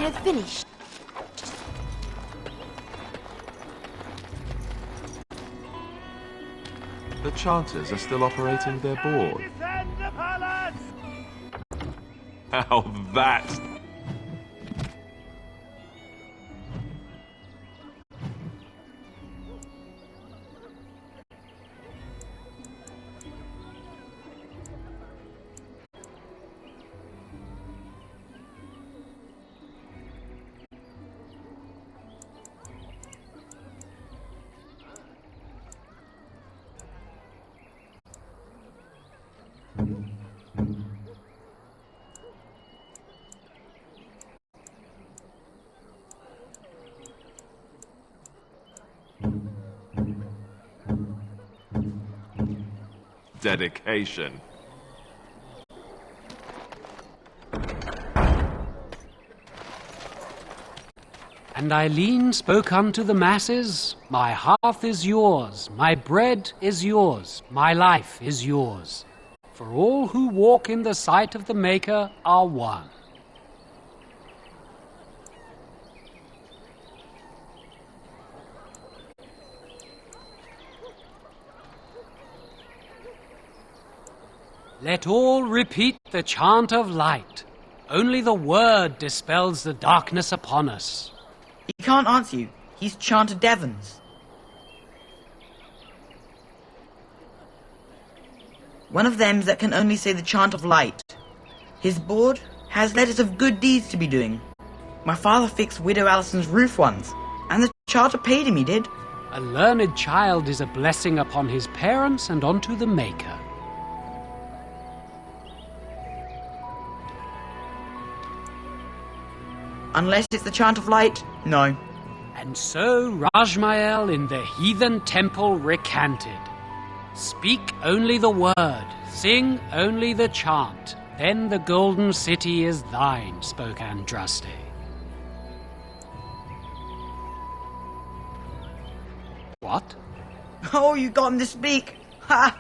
I have finished. The Chanters are still operating their board. How that... Dedication. And Eileen spoke unto the masses, My hearth is yours, my bread is yours, my life is yours. For all who walk in the sight of the Maker are one. Let all repeat the chant of light. Only the word dispels the darkness upon us. He can't answer you. He's chanted Devons. One of them that can only say the chant of light. His board has letters of good deeds to be doing. My father fixed Widow Alison's roof once, and the charter paid him, he did. A learned child is a blessing upon his parents and onto the Maker. Unless it's the chant of light, no. And so Rajmael in the heathen temple recanted. Speak only the word, sing only the chant, then the golden city is thine, spoke Andraste. What? Oh, you got him to speak! Ha!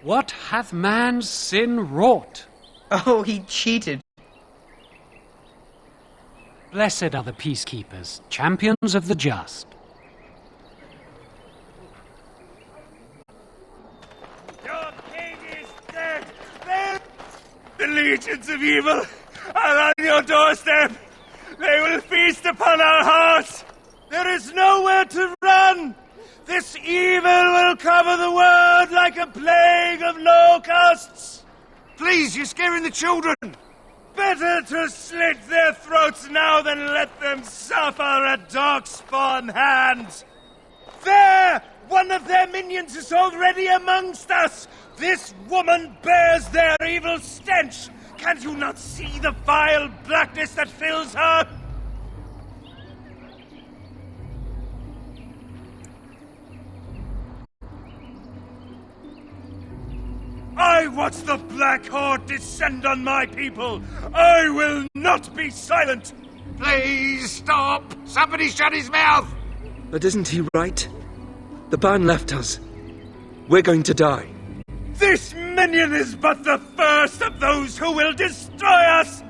What hath man's sin wrought? Oh, he cheated. Blessed are the peacekeepers, champions of the just. Your king is dead! The legions of evil are on your doorstep! They will feast upon our hearts! There is nowhere to run! This evil will cover the world like a plague of locusts! Please, you're scaring the children! Better to slit their throats now than let them suffer at Darkspawn hands! There! One of their minions is already amongst us! This woman bears their evil stench! Can't you not see the vile blackness that fills her? I watch the Black Horde descend on my people! I will not be silent! Please stop! Somebody shut his mouth! But isn't he right? The ban left us. We're going to die. This minion is but the first of those who will destroy us!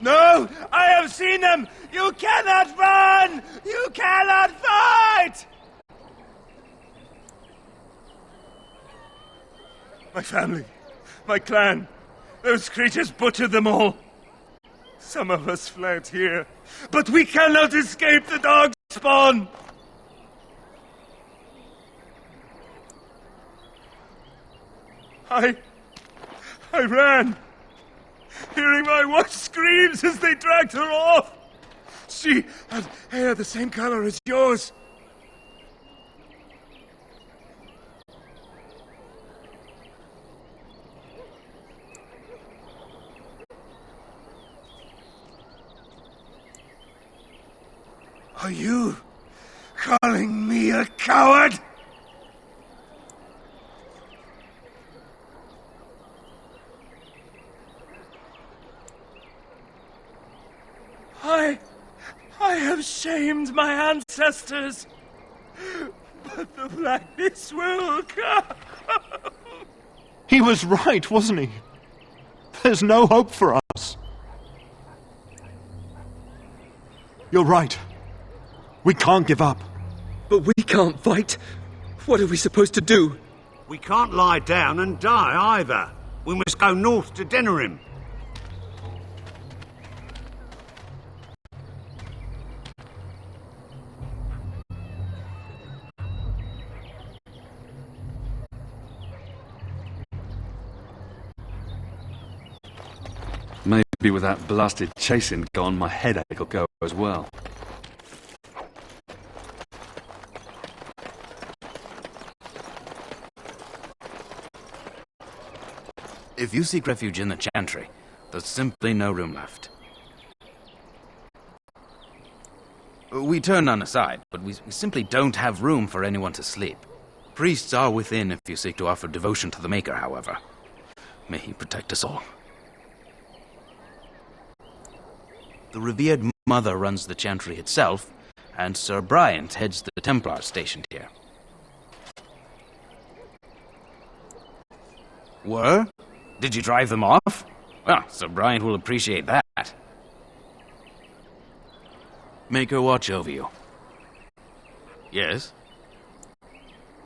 No! I have seen them! You cannot run! You cannot fight! My family, my clan, those creatures butchered them all. Some of us fled here, but we cannot escape the dog spawn! I ran, hearing my wife's screams as they dragged her off. She had hair the same color as yours. Are you calling me a coward? I have shamed my ancestors, but the blackness will come. He was right, wasn't he? There's no hope for us. You're right. We can't give up. But we can't fight. What are we supposed to do? We can't lie down and die either. We must go north to Denerim. Maybe with that blasted chasing gone, my headache will go as well. If you seek refuge in the Chantry, there's simply no room left. We turn none aside, but we simply don't have room for anyone to sleep. Priests are within if you seek to offer devotion to the Maker, however. May he protect us all. The revered mother runs the chantry itself, and Sir Bryant heads the Templars stationed here. Were? Did you drive them off? Well, Sir Bryant will appreciate that. Maker watch over you. Yes?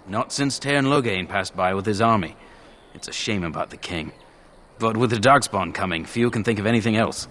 Not since Tairn Loghain passed by with his army. It's a shame about the king. But with the Darkspawn coming, few can think of anything else.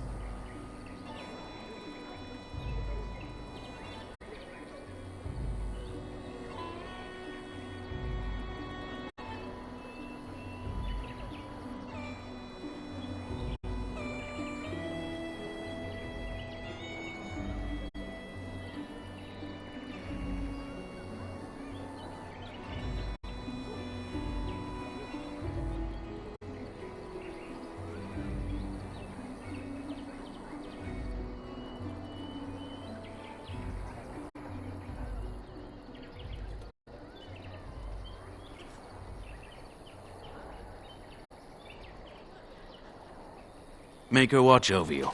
Maker watch over you.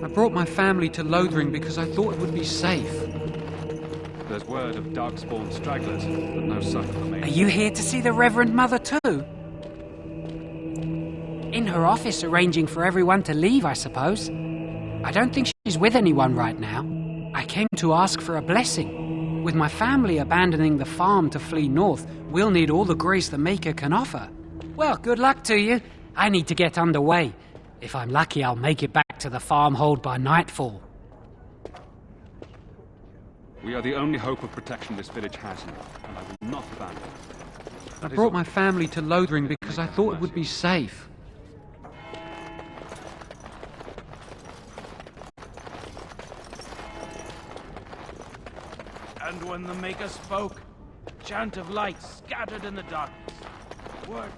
I brought my family to Lothering because I thought it would be safe. There's word of Darkspawn stragglers, but no sign of the Maker. Are you here to see the Reverend Mother too? In her office arranging for everyone to leave, I suppose. I don't think she's with anyone right now. I came to ask for a blessing. With my family abandoning the farm to flee north, we'll need all the grace the Maker can offer. Well, good luck to you. I need to get underway. If I'm lucky, I'll make it back to the farmhold by nightfall. We are the only hope of protection this village has now, and I will not abandon it. I brought my family to Lothering because I thought it would be safe. And when the Maker spoke, chant of light scattered in the darkness. Words,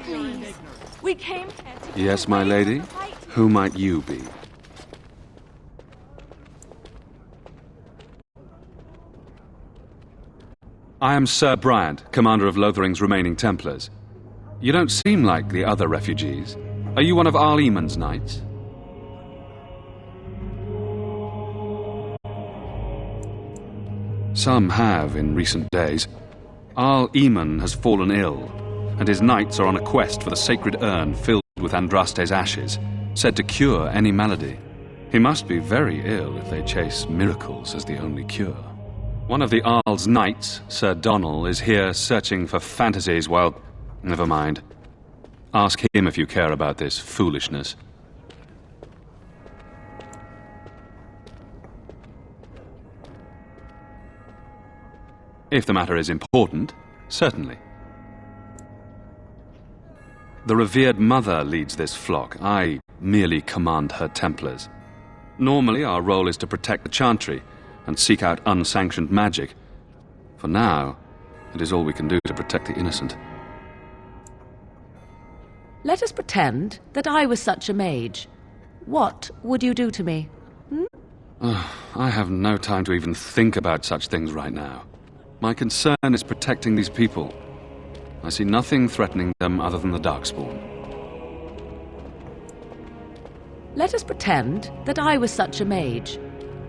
fear and ignorance. We came here to Yes, my lady? Who might you be? I am Sir Bryant, commander of Lothering's remaining Templars. You don't seem like the other refugees. Are you one of Arl Eamon's knights? Some have in recent days. Arl Eamon has fallen ill, and his knights are on a quest for the sacred urn filled with Andraste's ashes, said to cure any malady. He must be very ill if they chase miracles as the only cure. One of the Arl's knights, Sir Donnell, is here searching for fantasies while... Never mind. Ask him if you care about this foolishness. If the matter is important, certainly. The revered mother leads this flock. I merely command her Templars. Normally, our role is to protect the Chantry and seek out unsanctioned magic. For now, it is all we can do to protect the innocent. Let us pretend that I was such a mage. What would you do to me? I have no time to even think about such things right now. My concern is protecting these people. I see nothing threatening them other than the Darkspawn. Let us pretend that I was such a mage.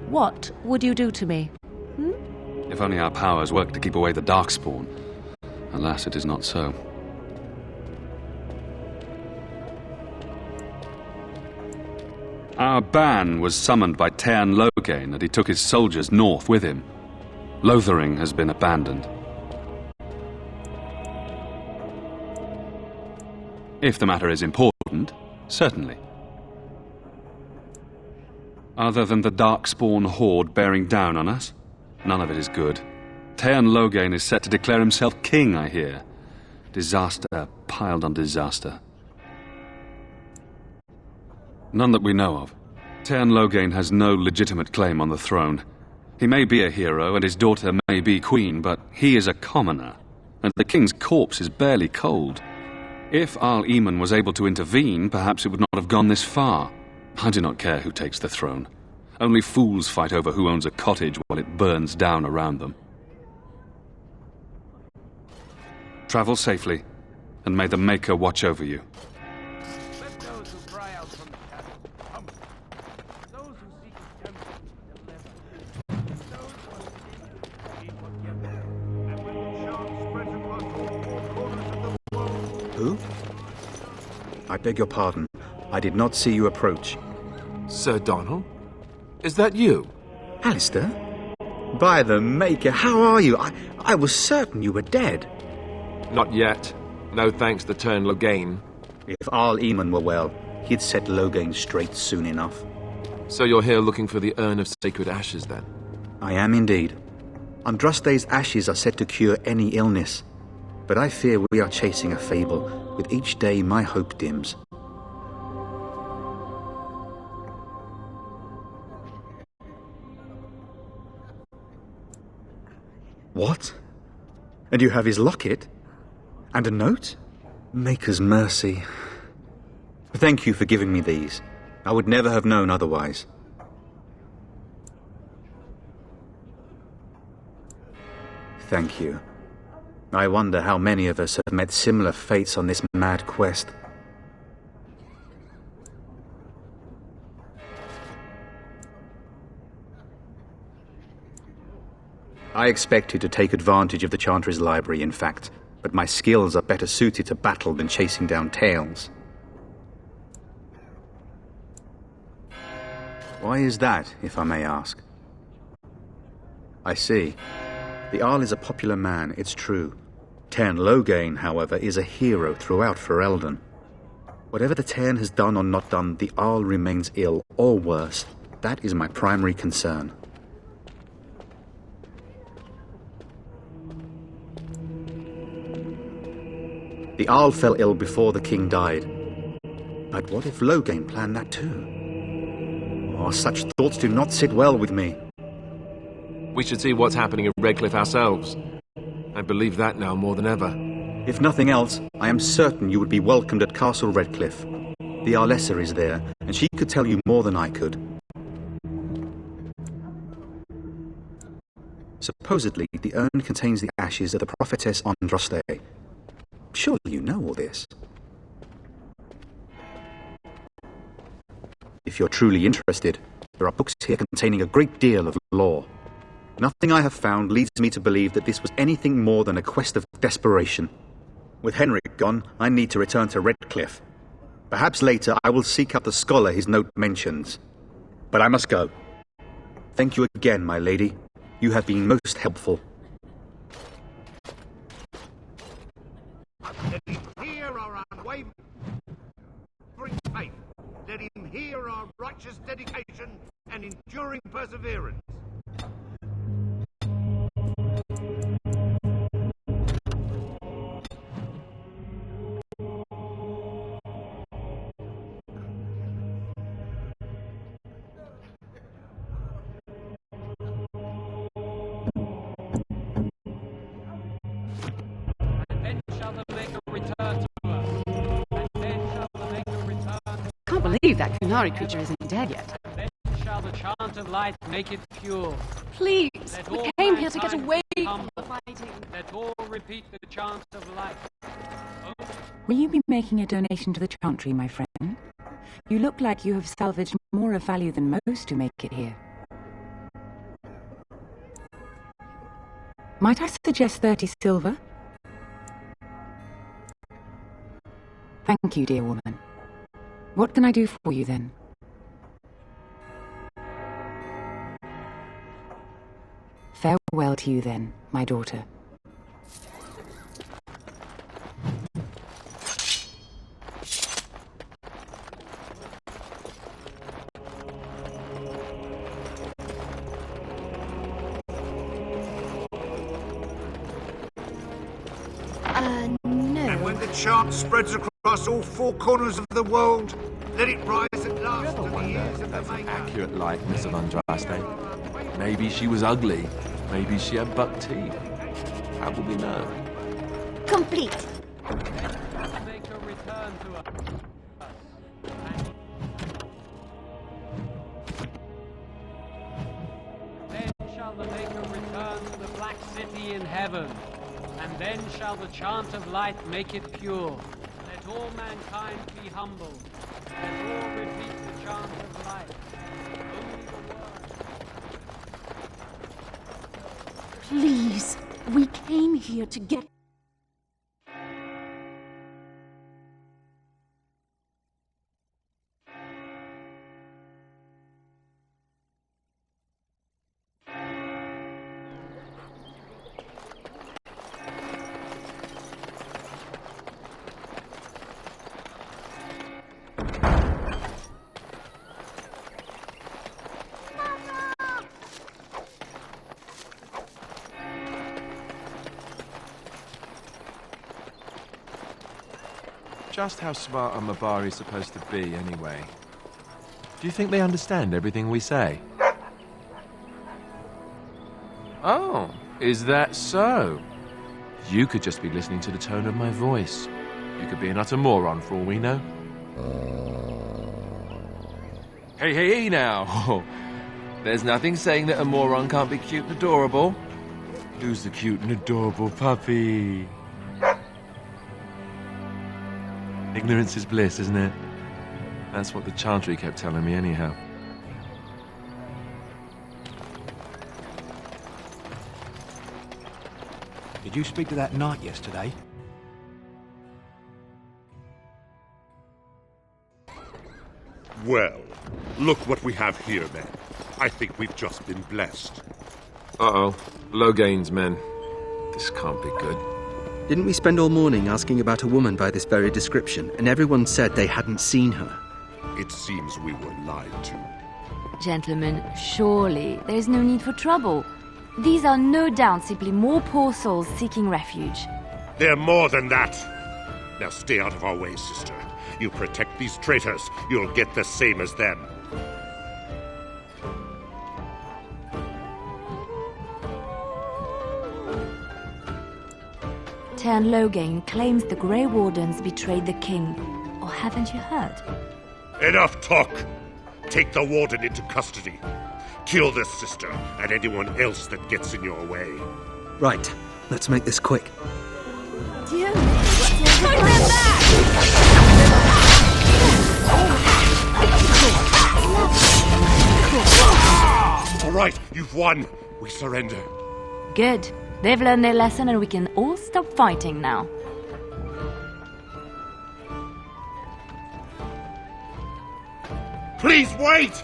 What would you do to me? If only our powers worked to keep away the Darkspawn. Alas, it is not so. Our ban was summoned by Tairn Loghain, and he took his soldiers north with him. Lothering has been abandoned. If the matter is important, certainly. Other than the Darkspawn horde bearing down on us, none of it is good. Tairn Loghain is set to declare himself king, I hear. Disaster piled on disaster. None that we know of. Tairn Loghain has no legitimate claim on the throne. He may be a hero, and his daughter may be queen, but he is a commoner, and the king's corpse is barely cold. If Arl Eamon was able to intervene, perhaps it would not have gone this far. I do not care who takes the throne. Only fools fight over who owns a cottage while it burns down around them. Travel safely, and may the Maker watch over you. Who? I beg your pardon. I did not see you approach. Sir Donald? Is that you? Alistair? By the Maker, how are you? I was certain you were dead. Not yet. No thanks to Turn Logain. If Arl Eamon were well, he'd set Logain straight soon enough. So you're here looking for the urn of sacred ashes, then? I am indeed. Andraste's ashes are said to cure any illness. But I fear we are chasing a fable. With each day, my hope dims. What? And you have his locket? And a note? Maker's mercy. Thank you for giving me these. I would never have known otherwise. Thank you. I wonder how many of us have met similar fates on this mad quest. I expected to take advantage of the Chantry's library, in fact, but my skills are better suited to battle than chasing down tales. Why is that, if I may ask? I see. The Arl is a popular man, it's true. Tern Logain, however, is a hero throughout Ferelden. Whatever the Tern has done or not done, the Arl remains ill, or worse. That is my primary concern. The Arl fell ill before the king died. But what if Logain planned that too? Oh, such thoughts do not sit well with me. We should see what's happening at Redcliffe ourselves. I believe that now more than ever. If nothing else, I am certain you would be welcomed at Castle Redcliffe. The Arlessa is there, and she could tell you more than I could. Supposedly, the urn contains the ashes of the prophetess Andraste. Surely you know all this. If you're truly interested, there are books here containing a great deal of lore. Nothing I have found leads me to believe that this was anything more than a quest of desperation. With Henrik gone, I need to return to Redcliffe. Perhaps later I will seek out the scholar his note mentions. But I must go. Thank you again, my lady. You have been most helpful. Let him hear our unwavering faith. Let him hear our righteous dedication and enduring perseverance. Can't believe that Kunari creature isn't dead yet. Then shall the chant of light make it pure. Please, Let we all came here to get mankind away come. from the fighting. Let all repeat the chant of light. Will you be making a donation to the Chantry, my friend? You look like you have salvaged more of value than most who make it here. Might I suggest 30 silver? Thank you, dear woman. What can I do for you, then? Farewell to you, then, my daughter. No. And when the chant spreads across all four corners of the world, let it rise at last to the ears of the Maker. Accurate likeness of Andraste. Maybe she was ugly. Maybe she had buck teeth. How will we know? complete. Make a return to us. Then shall the Maker return to the Black City in heaven, and then shall the chant of light make it pure. Let all mankind be humble. Let all repeat the chant of light. Only the word. Please, we came here to get... Just how smart are Mabari supposed to be, anyway? Do you think they understand everything we say? Oh, is that so? You could just be listening to the tone of my voice. You could be an utter moron for all we know. Hey, now! There's nothing saying that a moron can't be cute and adorable. Who's the cute and adorable puppy? Ignorance is bliss, isn't it? That's what the Chantry kept telling me anyhow. Did you speak to that knight yesterday? Well, look what we have here, then. I think we've just been blessed. Uh-oh. Logain's men. This can't be good. Didn't we spend all morning asking about a woman by this very description, and everyone said they hadn't seen her? It seems we were lied to. Gentlemen, surely there is no need for trouble. These are no doubt simply more poor souls seeking refuge. They're more than that. Now stay out of our way, sister. You protect these traitors, you'll get the same as them. Tern Logain claims the Grey Wardens betrayed the king. Or haven't you heard? Enough talk! Take the warden into custody. Kill this sister and anyone else that gets in your way. Right, let's make this quick. Dear me, what's all All right, you've won. We surrender. Good. They've learned their lesson and we can all stop fighting now. Please wait!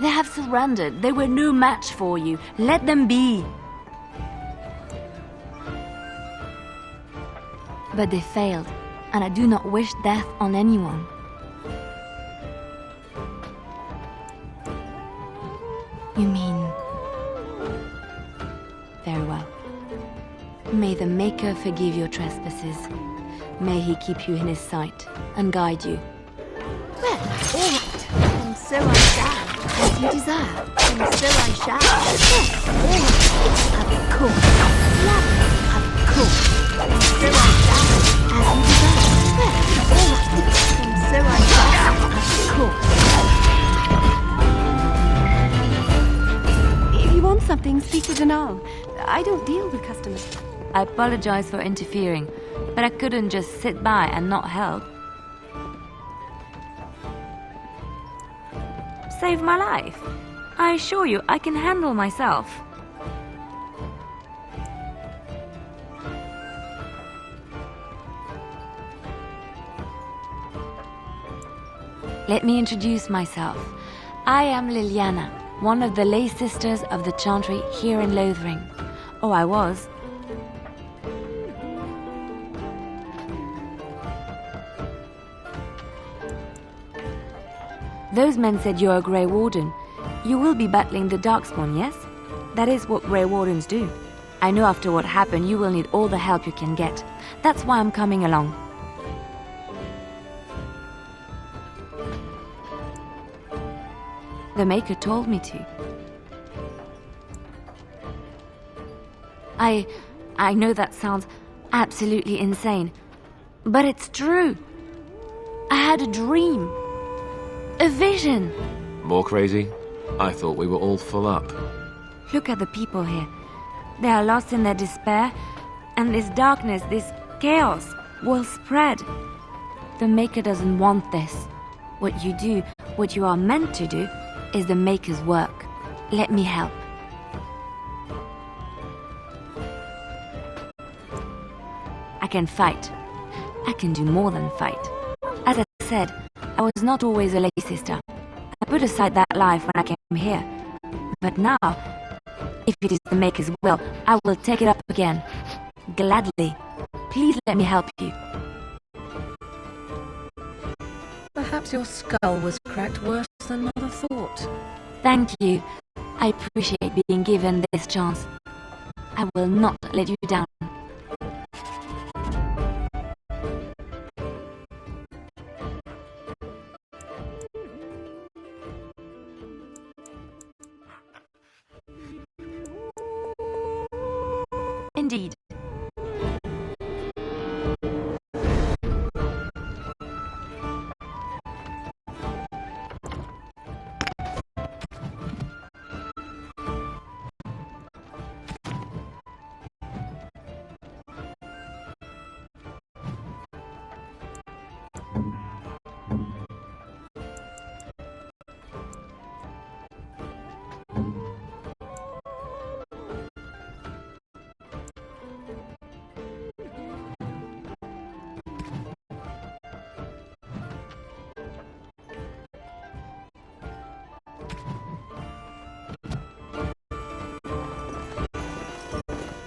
They have surrendered. They were no match for you. Let them be. But they failed, and I do not wish death on anyone. You mean... Very well. May the Maker forgive your trespasses. May he keep you in his sight and guide you. Well, all right. And so I shall, as you desire. And so I shall. Yes, all right. Of course. Lovely, of course. And so I shall, as you desire. Well, all right. And so I shall, of course. If you want something, speak to Danal. I don't deal with customers. I apologize for interfering, but I couldn't just sit by and not help. Save my life. I assure you, I can handle myself. Let me introduce myself. I am Liliana, one of the lay sisters of the Chantry here in Lothering. Oh, I was. Those men said you're a Grey Warden. You will be battling the Darkspawn, yes? That is what Grey Wardens do. I know after what happened you will need all the help you can get. That's why I'm coming along. The Maker told me to. I know that sounds... absolutely insane. But it's true. I had a dream. A vision. More crazy? I thought we were all full up. Look at the people here. They are lost in their despair, and this darkness, this chaos, will spread. The Maker doesn't want this. What you do, what you are meant to do, is the Maker's work. Let me help. I can fight. I can do more than fight. As I said, I was not always a lay sister. I put aside that life when I came here. But now, if it is the Maker's will, I will take it up again. Gladly. Please let me help you. Perhaps your skull was cracked worse than Mother thought. Thank you. I appreciate being given this chance. I will not let you down. Indeed.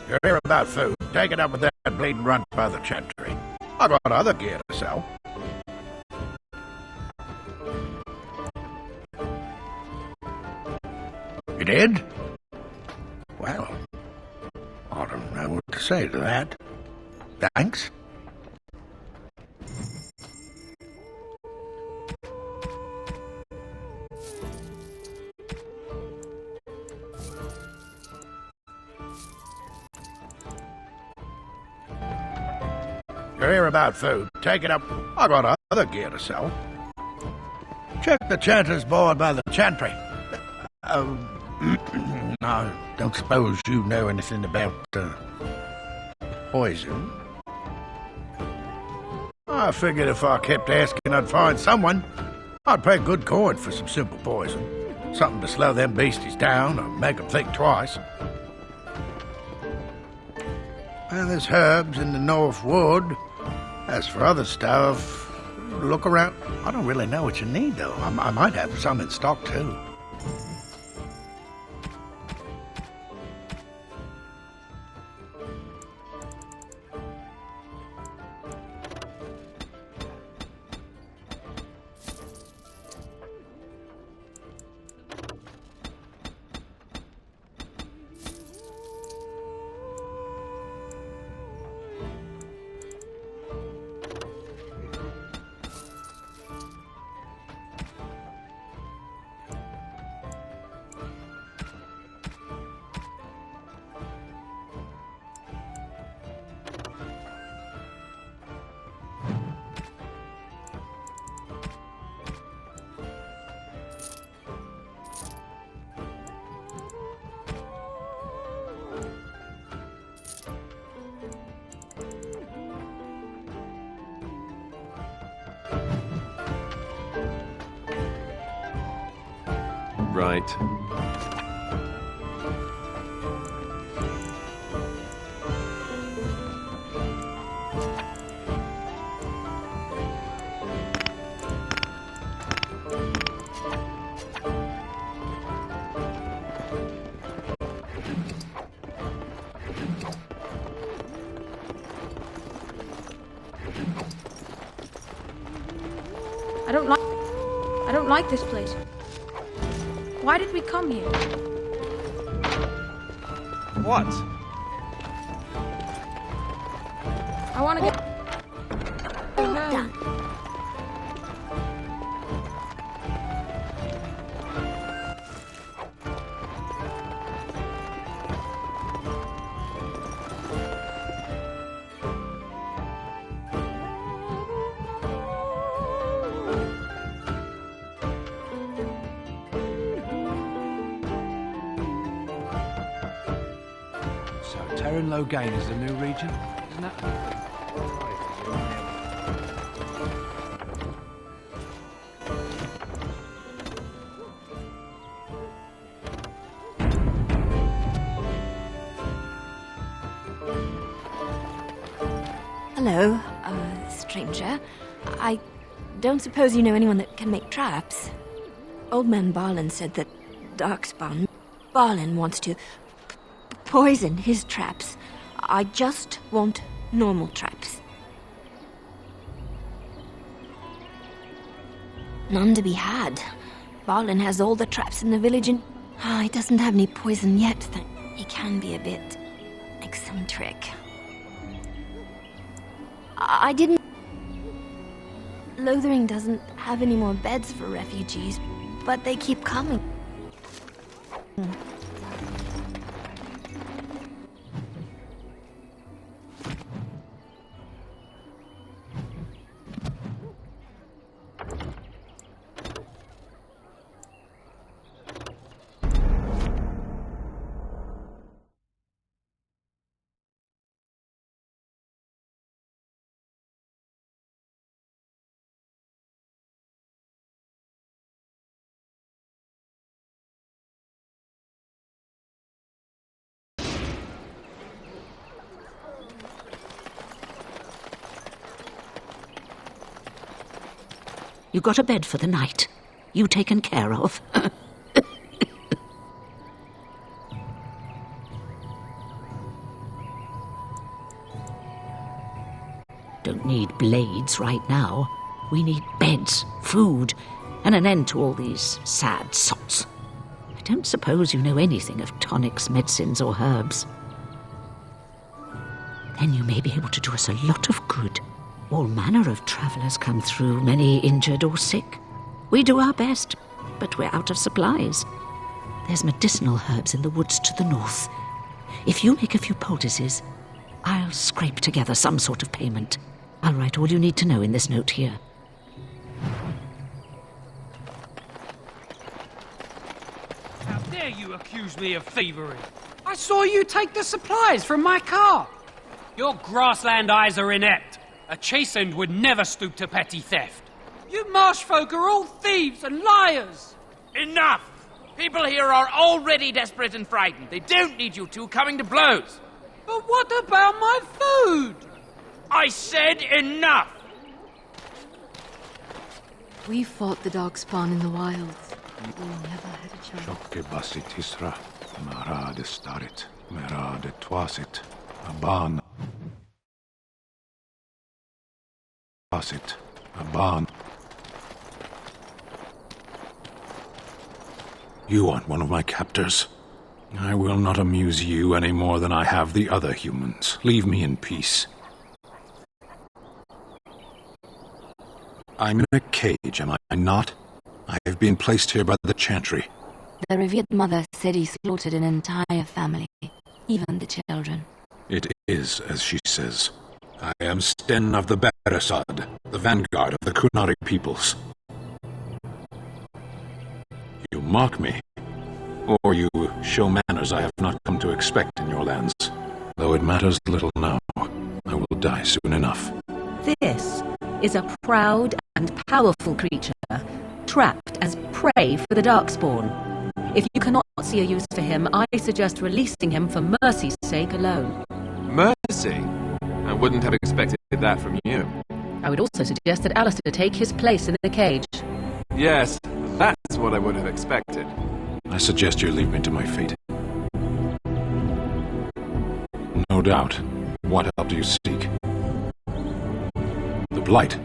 You hear about food? Take it up with that bleeding runt by the chantry. I've got other gear to sell. You did? Well, I don't know what to say to that. Thanks. You hear about food? Take it up. I've got other gear to sell. Check the chanter's board by the chantry. I don't suppose you know anything about poison. I figured if I kept asking, I'd find someone. I'd pay good coin for some simple poison. Something to slow them beasties down or make them think twice. Well, there's herbs in the North Wood. As for other stuff, look around. I don't really know what you need, though. I might have some in stock, too. Right. I don't like this place. Why did we come here? What? I want to get... Done. Baron Logain is the new regent, isn't that? Hello, stranger. I don't suppose you know anyone that can make traps? Old man Barlin said that Darkspawn... Barlin wants to poison his traps. I just want normal traps. None to be had. Barlin has all the traps in the village and... he doesn't have any poison yet. He can be a bit eccentric. I didn't... Lothering doesn't have any more beds for refugees, but they keep coming. You got a bed for the night. You taken care of. Don't need blades right now. We need beds, food, and an end to all these sad sots. I don't suppose you know anything of tonics, medicines, or herbs. Then you may be able to do us a lot of good. All manner of travellers come through, many injured or sick. We do our best, but we're out of supplies. There's medicinal herbs in the woods to the north. If you make a few poultices, I'll scrape together some sort of payment. I'll write all you need to know in this note here. How dare you accuse me of thievery? I saw you take the supplies from my car. Your grassland eyes are inept. A chastened would never stoop to petty theft. You marsh folk are all thieves and liars. Enough! People here are already desperate and frightened. They don't need you two coming to blows. But what about my food? I said enough! We fought the Darkspawn in the wilds. We never had a chance. Shokke basit Isra, Mara de Starit, Mera de Twasit, Aban. Basit, Aban. You aren't one of my captors. I will not amuse you any more than I have the other humans. Leave me in peace. I'm in a cage, am I not? I have been placed here by the Chantry. The revered mother said he slaughtered an entire family, even the children. It is as she says. I am Sten of the Barasad, the vanguard of the Kunari peoples. You mock me, or you show manners I have not come to expect in your lands. Though it matters little now, I will die soon enough. This is a proud and powerful creature, trapped as prey for the Darkspawn. If you cannot see a use for him, I suggest releasing him for mercy's sake alone. Mercy? I wouldn't have expected that from you. I would also suggest that Alistair take his place in the cage. Yes, that's what I would have expected. I suggest you leave me to my fate. No doubt. What help do you seek? The Blight.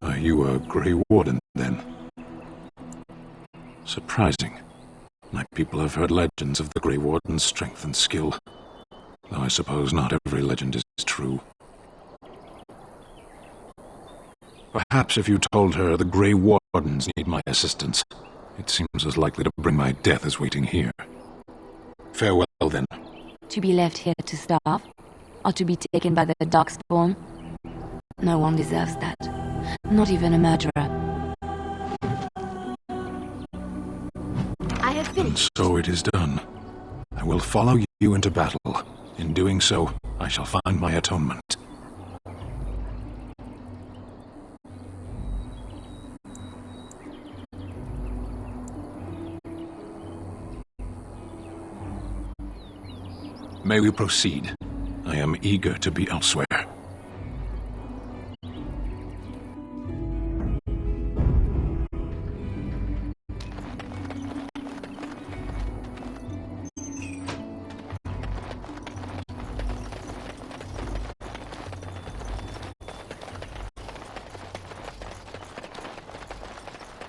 Are you a Grey Warden, then? Surprising. My people have heard legends of the Grey Warden's strength and skill. Though I suppose not every legend is true. Perhaps if you told her the Grey Wardens need my assistance, it seems as likely to bring my death as waiting here. Farewell, then. To be left here to starve? Or to be taken by the Darkspawn? No one deserves that. Not even a murderer. I have finished. And so it is done. I will follow you into battle, In doing so, I shall find my atonement. May we proceed? I am eager to be elsewhere.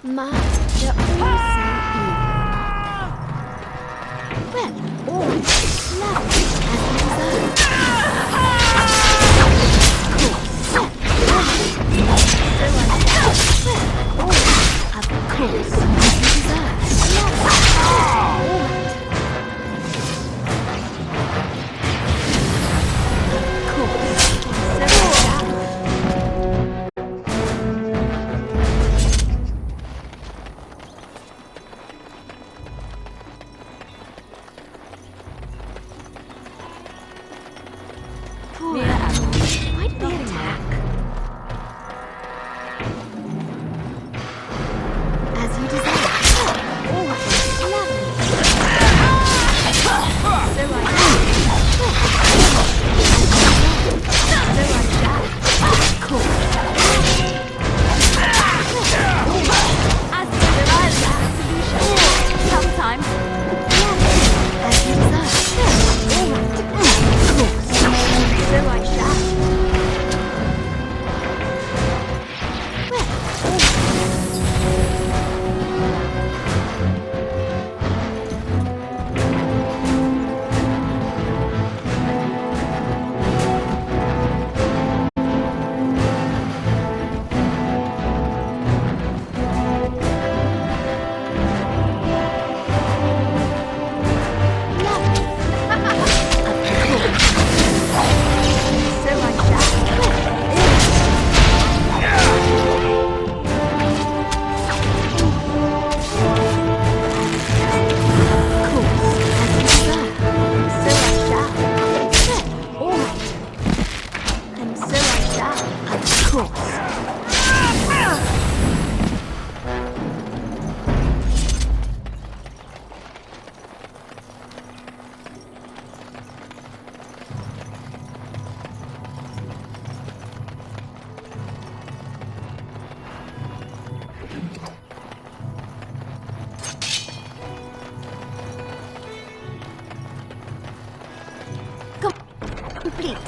My, they're all so evil. Well, all lovely as you deserve. Of course, as you deserve. Why did they attack? As you desire. Oh, lovely. So I shall. Cool. As the solution. Sometimes. As you desire. So I shall. Complete.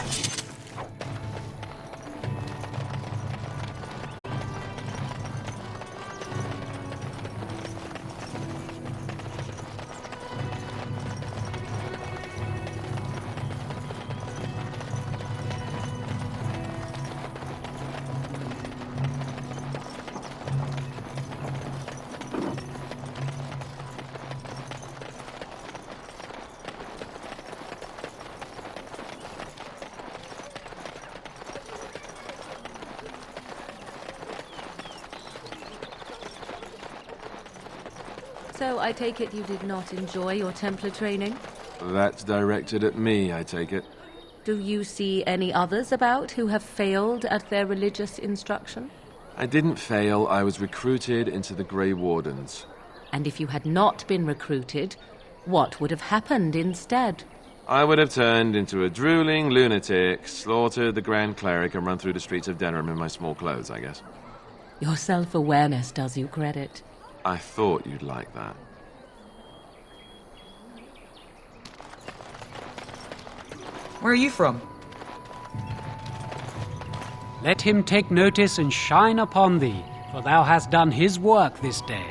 So I take it you did not enjoy your Templar training? That's directed at me, I take it. Do you see any others about who have failed at their religious instruction? I didn't fail. I was recruited into the Grey Wardens. And if you had not been recruited, what would have happened instead? I would have turned into a drooling lunatic, slaughtered the Grand Cleric, and run through the streets of Denham in my small clothes, I guess. Your self-awareness does you credit. I thought you'd like that. Where are you from? Let him take notice and shine upon thee, for thou hast done his work this day.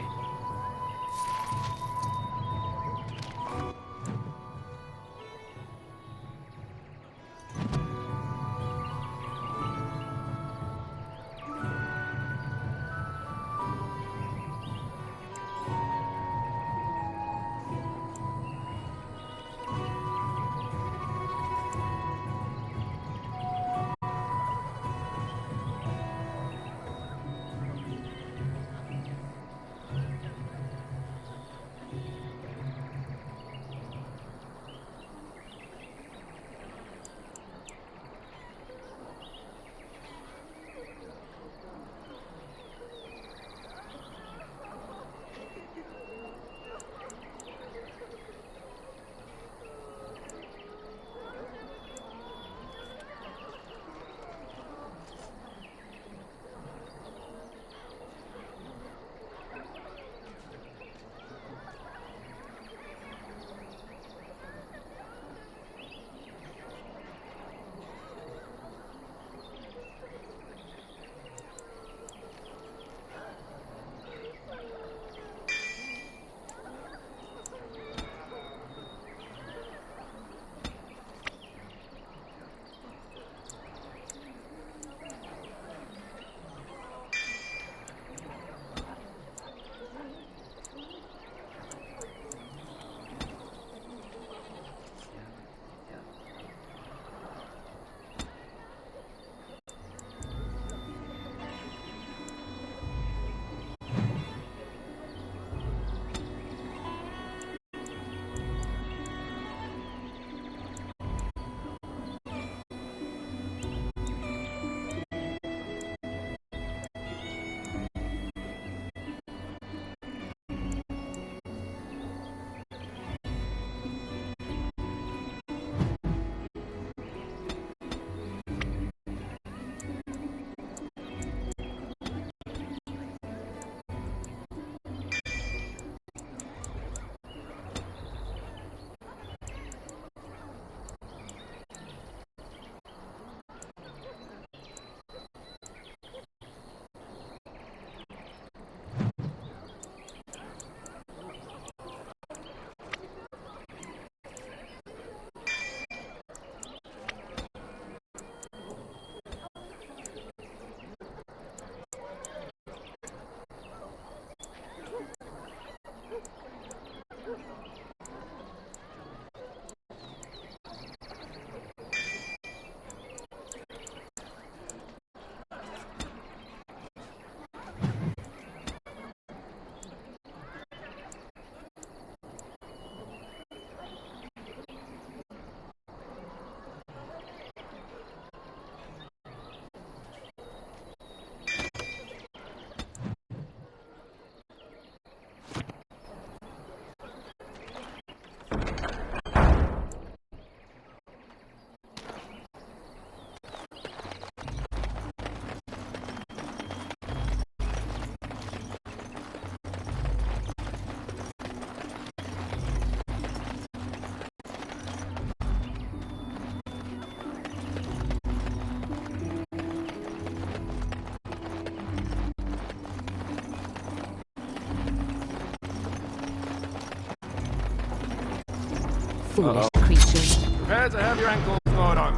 foolish creatures. Prepare to have your ankles gnawed on.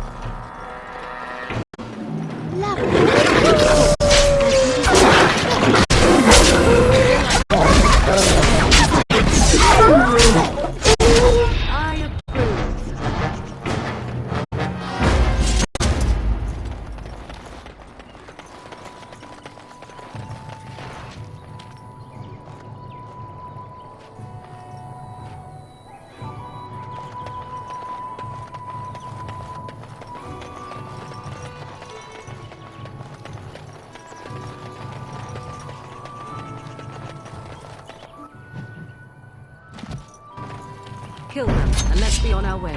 I approve. Kill them, and let's be on our way.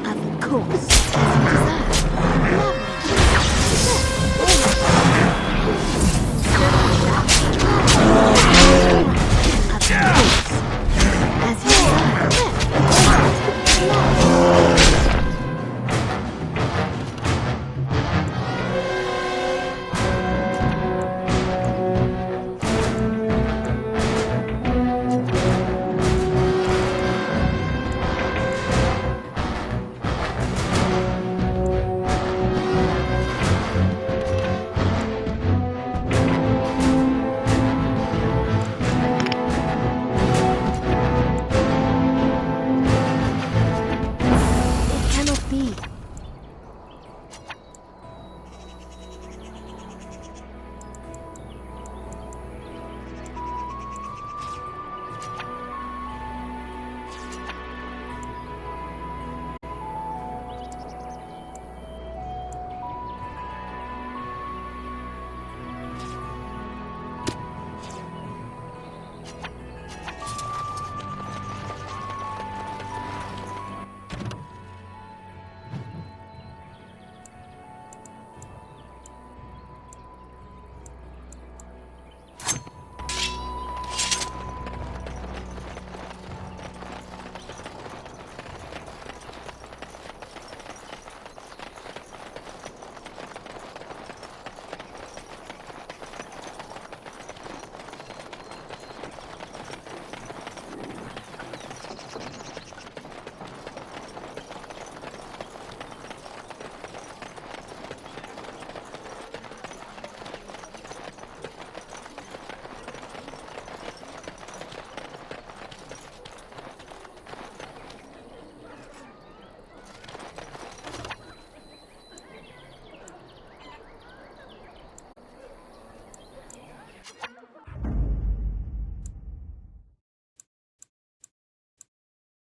Of course, as you deserve. As you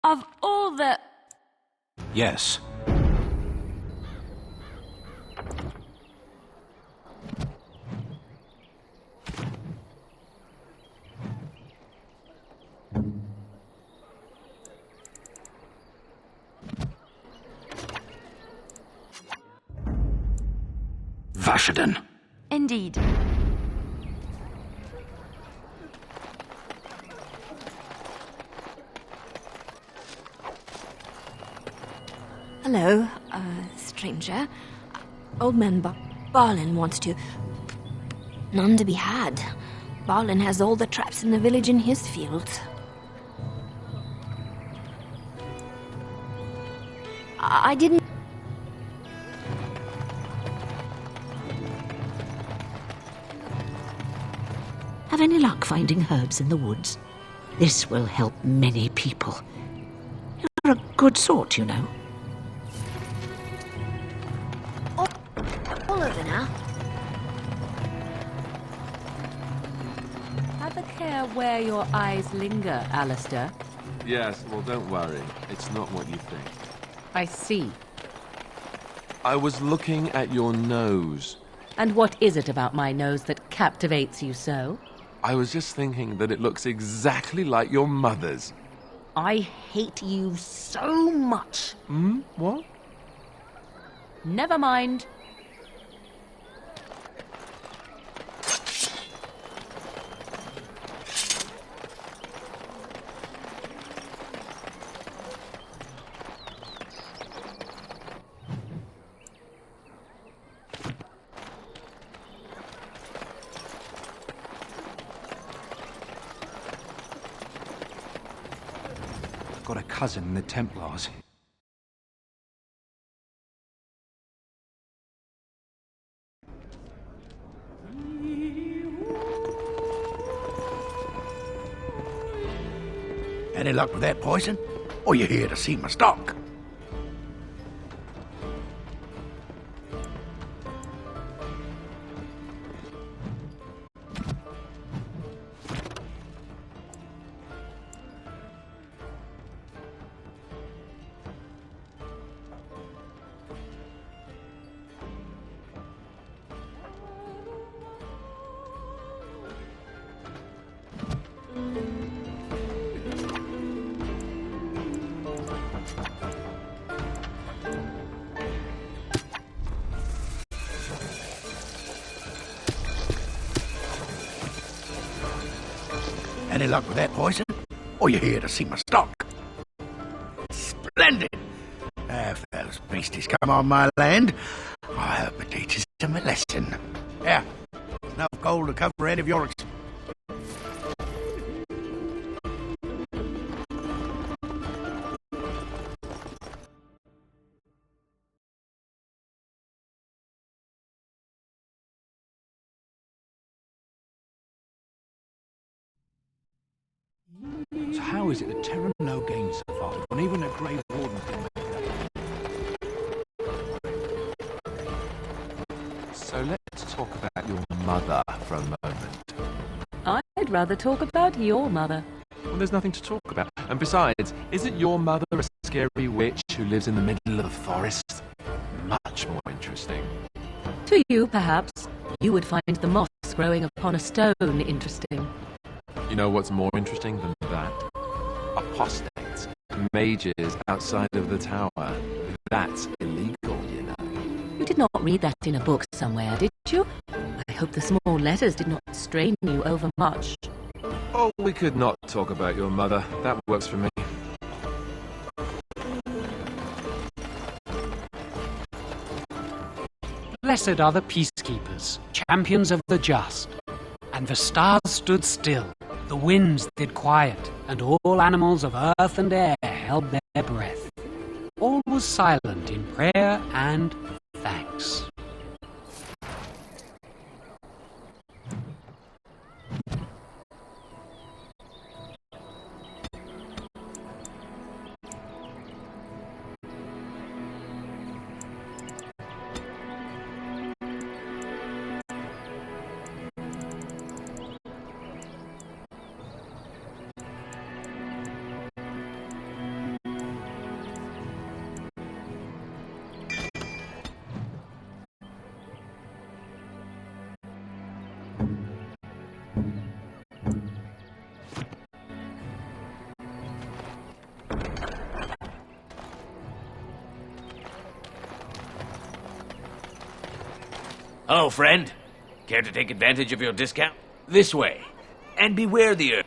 Of all the... Yes. Vashaden. Indeed. Hello, stranger. Old man Barlin wants to... None to be had. Barlin has all the traps in the village in his fields. I didn't... Have any luck finding herbs in the woods? This will help many people. You're a good sort, you know. All over now. Have a care where your eyes linger, Alistair. Yes, well, don't worry. It's not what you think. I see. I was looking at your nose. And what is it about my nose that captivates you so? I was just thinking that it looks exactly like your mother's. I hate you so much. What? Never mind. got a cousin in the Templars. Any luck with that poison? Or you here to see my stock? Any luck with that poison? Or you here to see my stock? Splendid! If those beasties come on my land, I hope it teaches them a lesson. Yeah, enough gold to cover any of your expenses. So how is it that Terran no gain so far, when even a grey warden can make it? So let's talk about your mother for a moment. I'd rather talk about your mother. Well, there's nothing to talk about. And besides, isn't your mother a scary witch who lives in the middle of the forest? Much more interesting. To you, perhaps, you would find the moss growing upon a stone interesting. You know what's more interesting than that? Apostates, mages outside of the tower. That's illegal, you know. You did not read that in a book somewhere, did you? I hope the small letters did not strain you overmuch. Oh, we could not talk about your mother. That works for me. Blessed are the peacekeepers, champions of the just. And the stars stood still, the winds did quiet, and all animals of earth and air held their breath. All was silent in prayer and thanks. Hello, friend. Care to take advantage of your discount? This way. And beware the earth.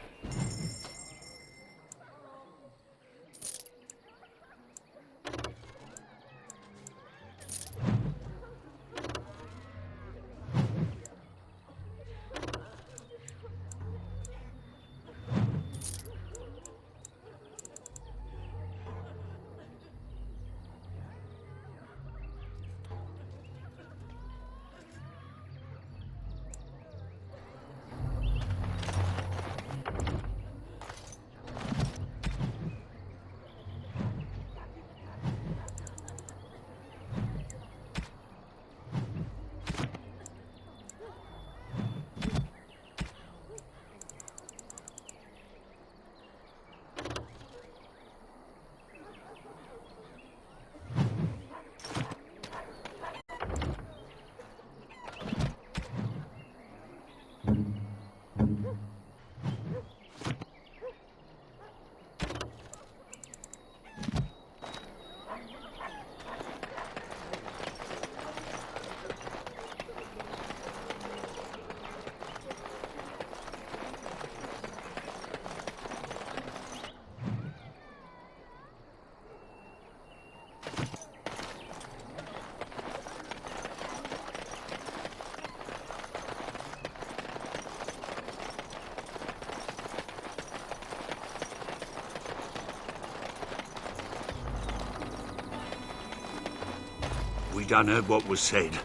done heard what was said.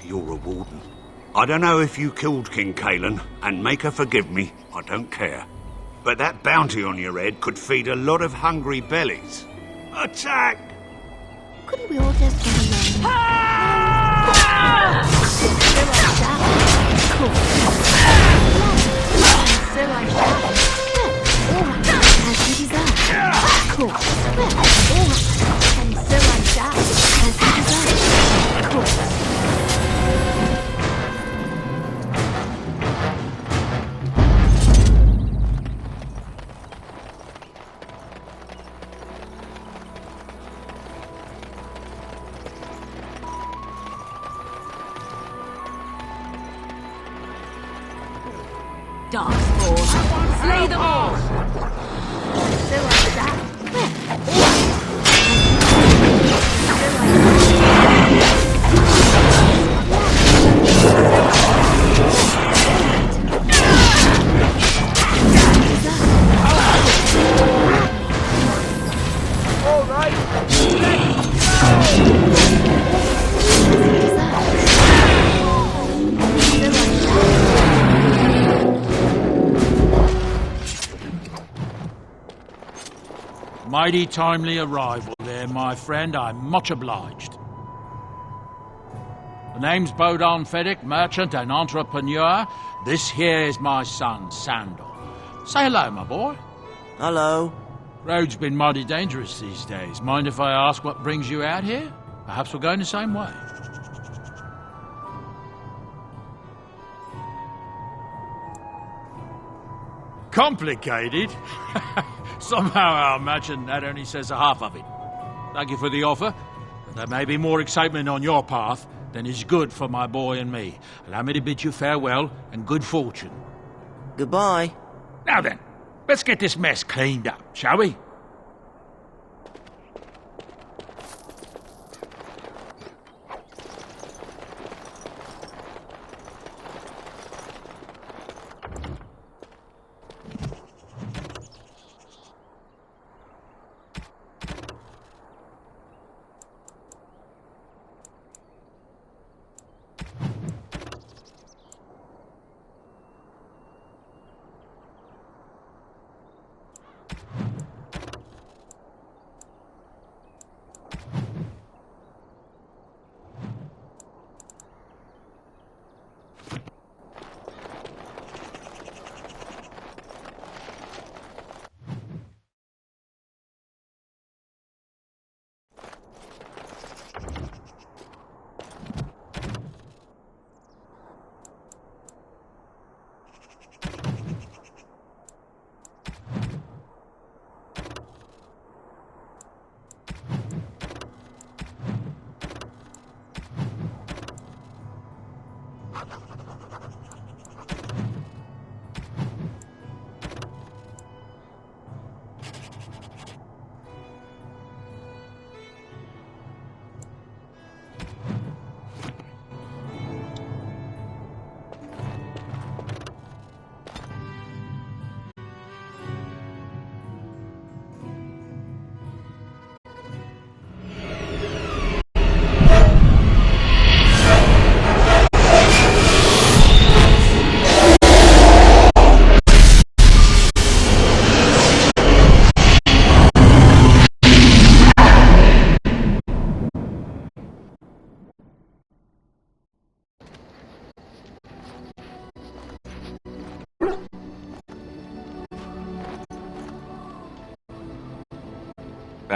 You're a warden. I don't know if you killed King Cailan, and make her forgive me, I don't care. But that bounty on your head could feed a lot of hungry bellies. Attack! Couldn't we all just get along? So I shall. Cool. So I shall. Well, all right, as you desire. Cool. Well, all right, and so I shall, as you desire. Cool. Darkspawn, slay them all! So I shall. All right. Mighty timely arrival there, my friend. I'm much obliged. The name's Bodon Feddick, merchant and entrepreneur. This here is my son, Sandor. Say hello, my boy. Hello. Road's been mighty dangerous these days. Mind if I ask what brings you out here? Perhaps we're going the same way. Complicated? Somehow I imagine that only says a half of it. Thank you for the offer. There may be more excitement on your path than is good for my boy and me. Allow me to bid you farewell and good fortune. Goodbye. Now then, let's get this mess cleaned up, shall we?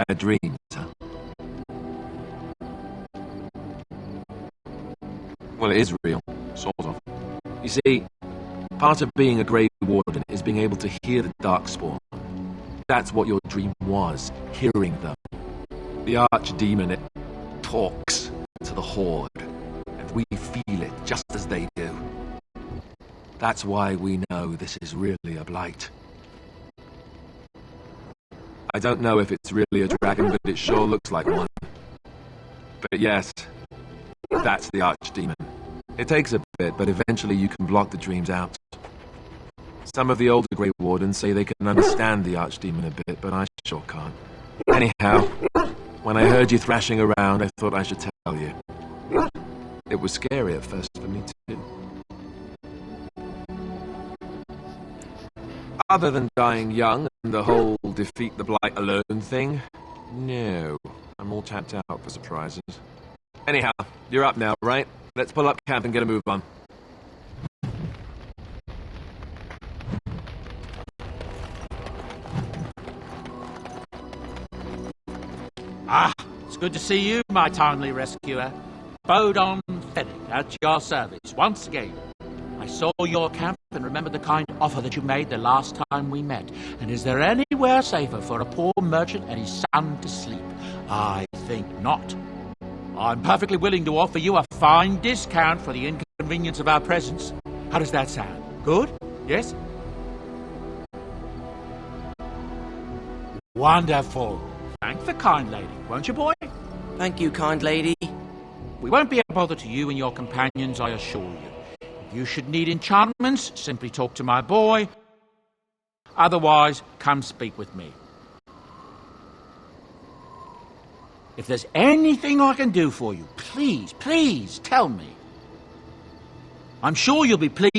Bad dreams, huh? Well, it is real, sort of. You see, part of being a Grey Warden is being able to hear the Darkspawn. That's what your dream was, hearing them. The Archdemon, it talks to the Horde, and we feel it just as they do. That's why we know this is really a blight. I don't know if it's really a dragon, but it sure looks like one. But yes, that's the Archdemon. It takes a bit, but eventually you can block the dreams out. Some of the older Grey Wardens say they can understand the Archdemon a bit, but I sure can't. Anyhow, When I heard you thrashing around, I thought I should tell you. It was scary at first for me too. Other than dying young and the whole defeat the blight alone thing, no. I'm all tapped out for surprises. Anyhow, you're up now, right? Let's pull up camp and get a move on. Ah, it's good to see you, my timely rescuer. Bodon Fennick, at your service, once again. I saw your camp and remembered the kind offer that you made the last time we met. And is there anywhere safer for a poor merchant and his son to sleep? I think not. I'm perfectly willing to offer you a fine discount for the inconvenience of our presence. How does that sound? Good? Yes? Wonderful. Thank the kind lady, won't you, boy? Thank you, kind lady. We won't be a bother to you and your companions, I assure you. If you should need enchantments, simply talk to my boy. Otherwise, come speak with me. If there's anything I can do for you, please, please tell me. I'm sure you'll be pleased.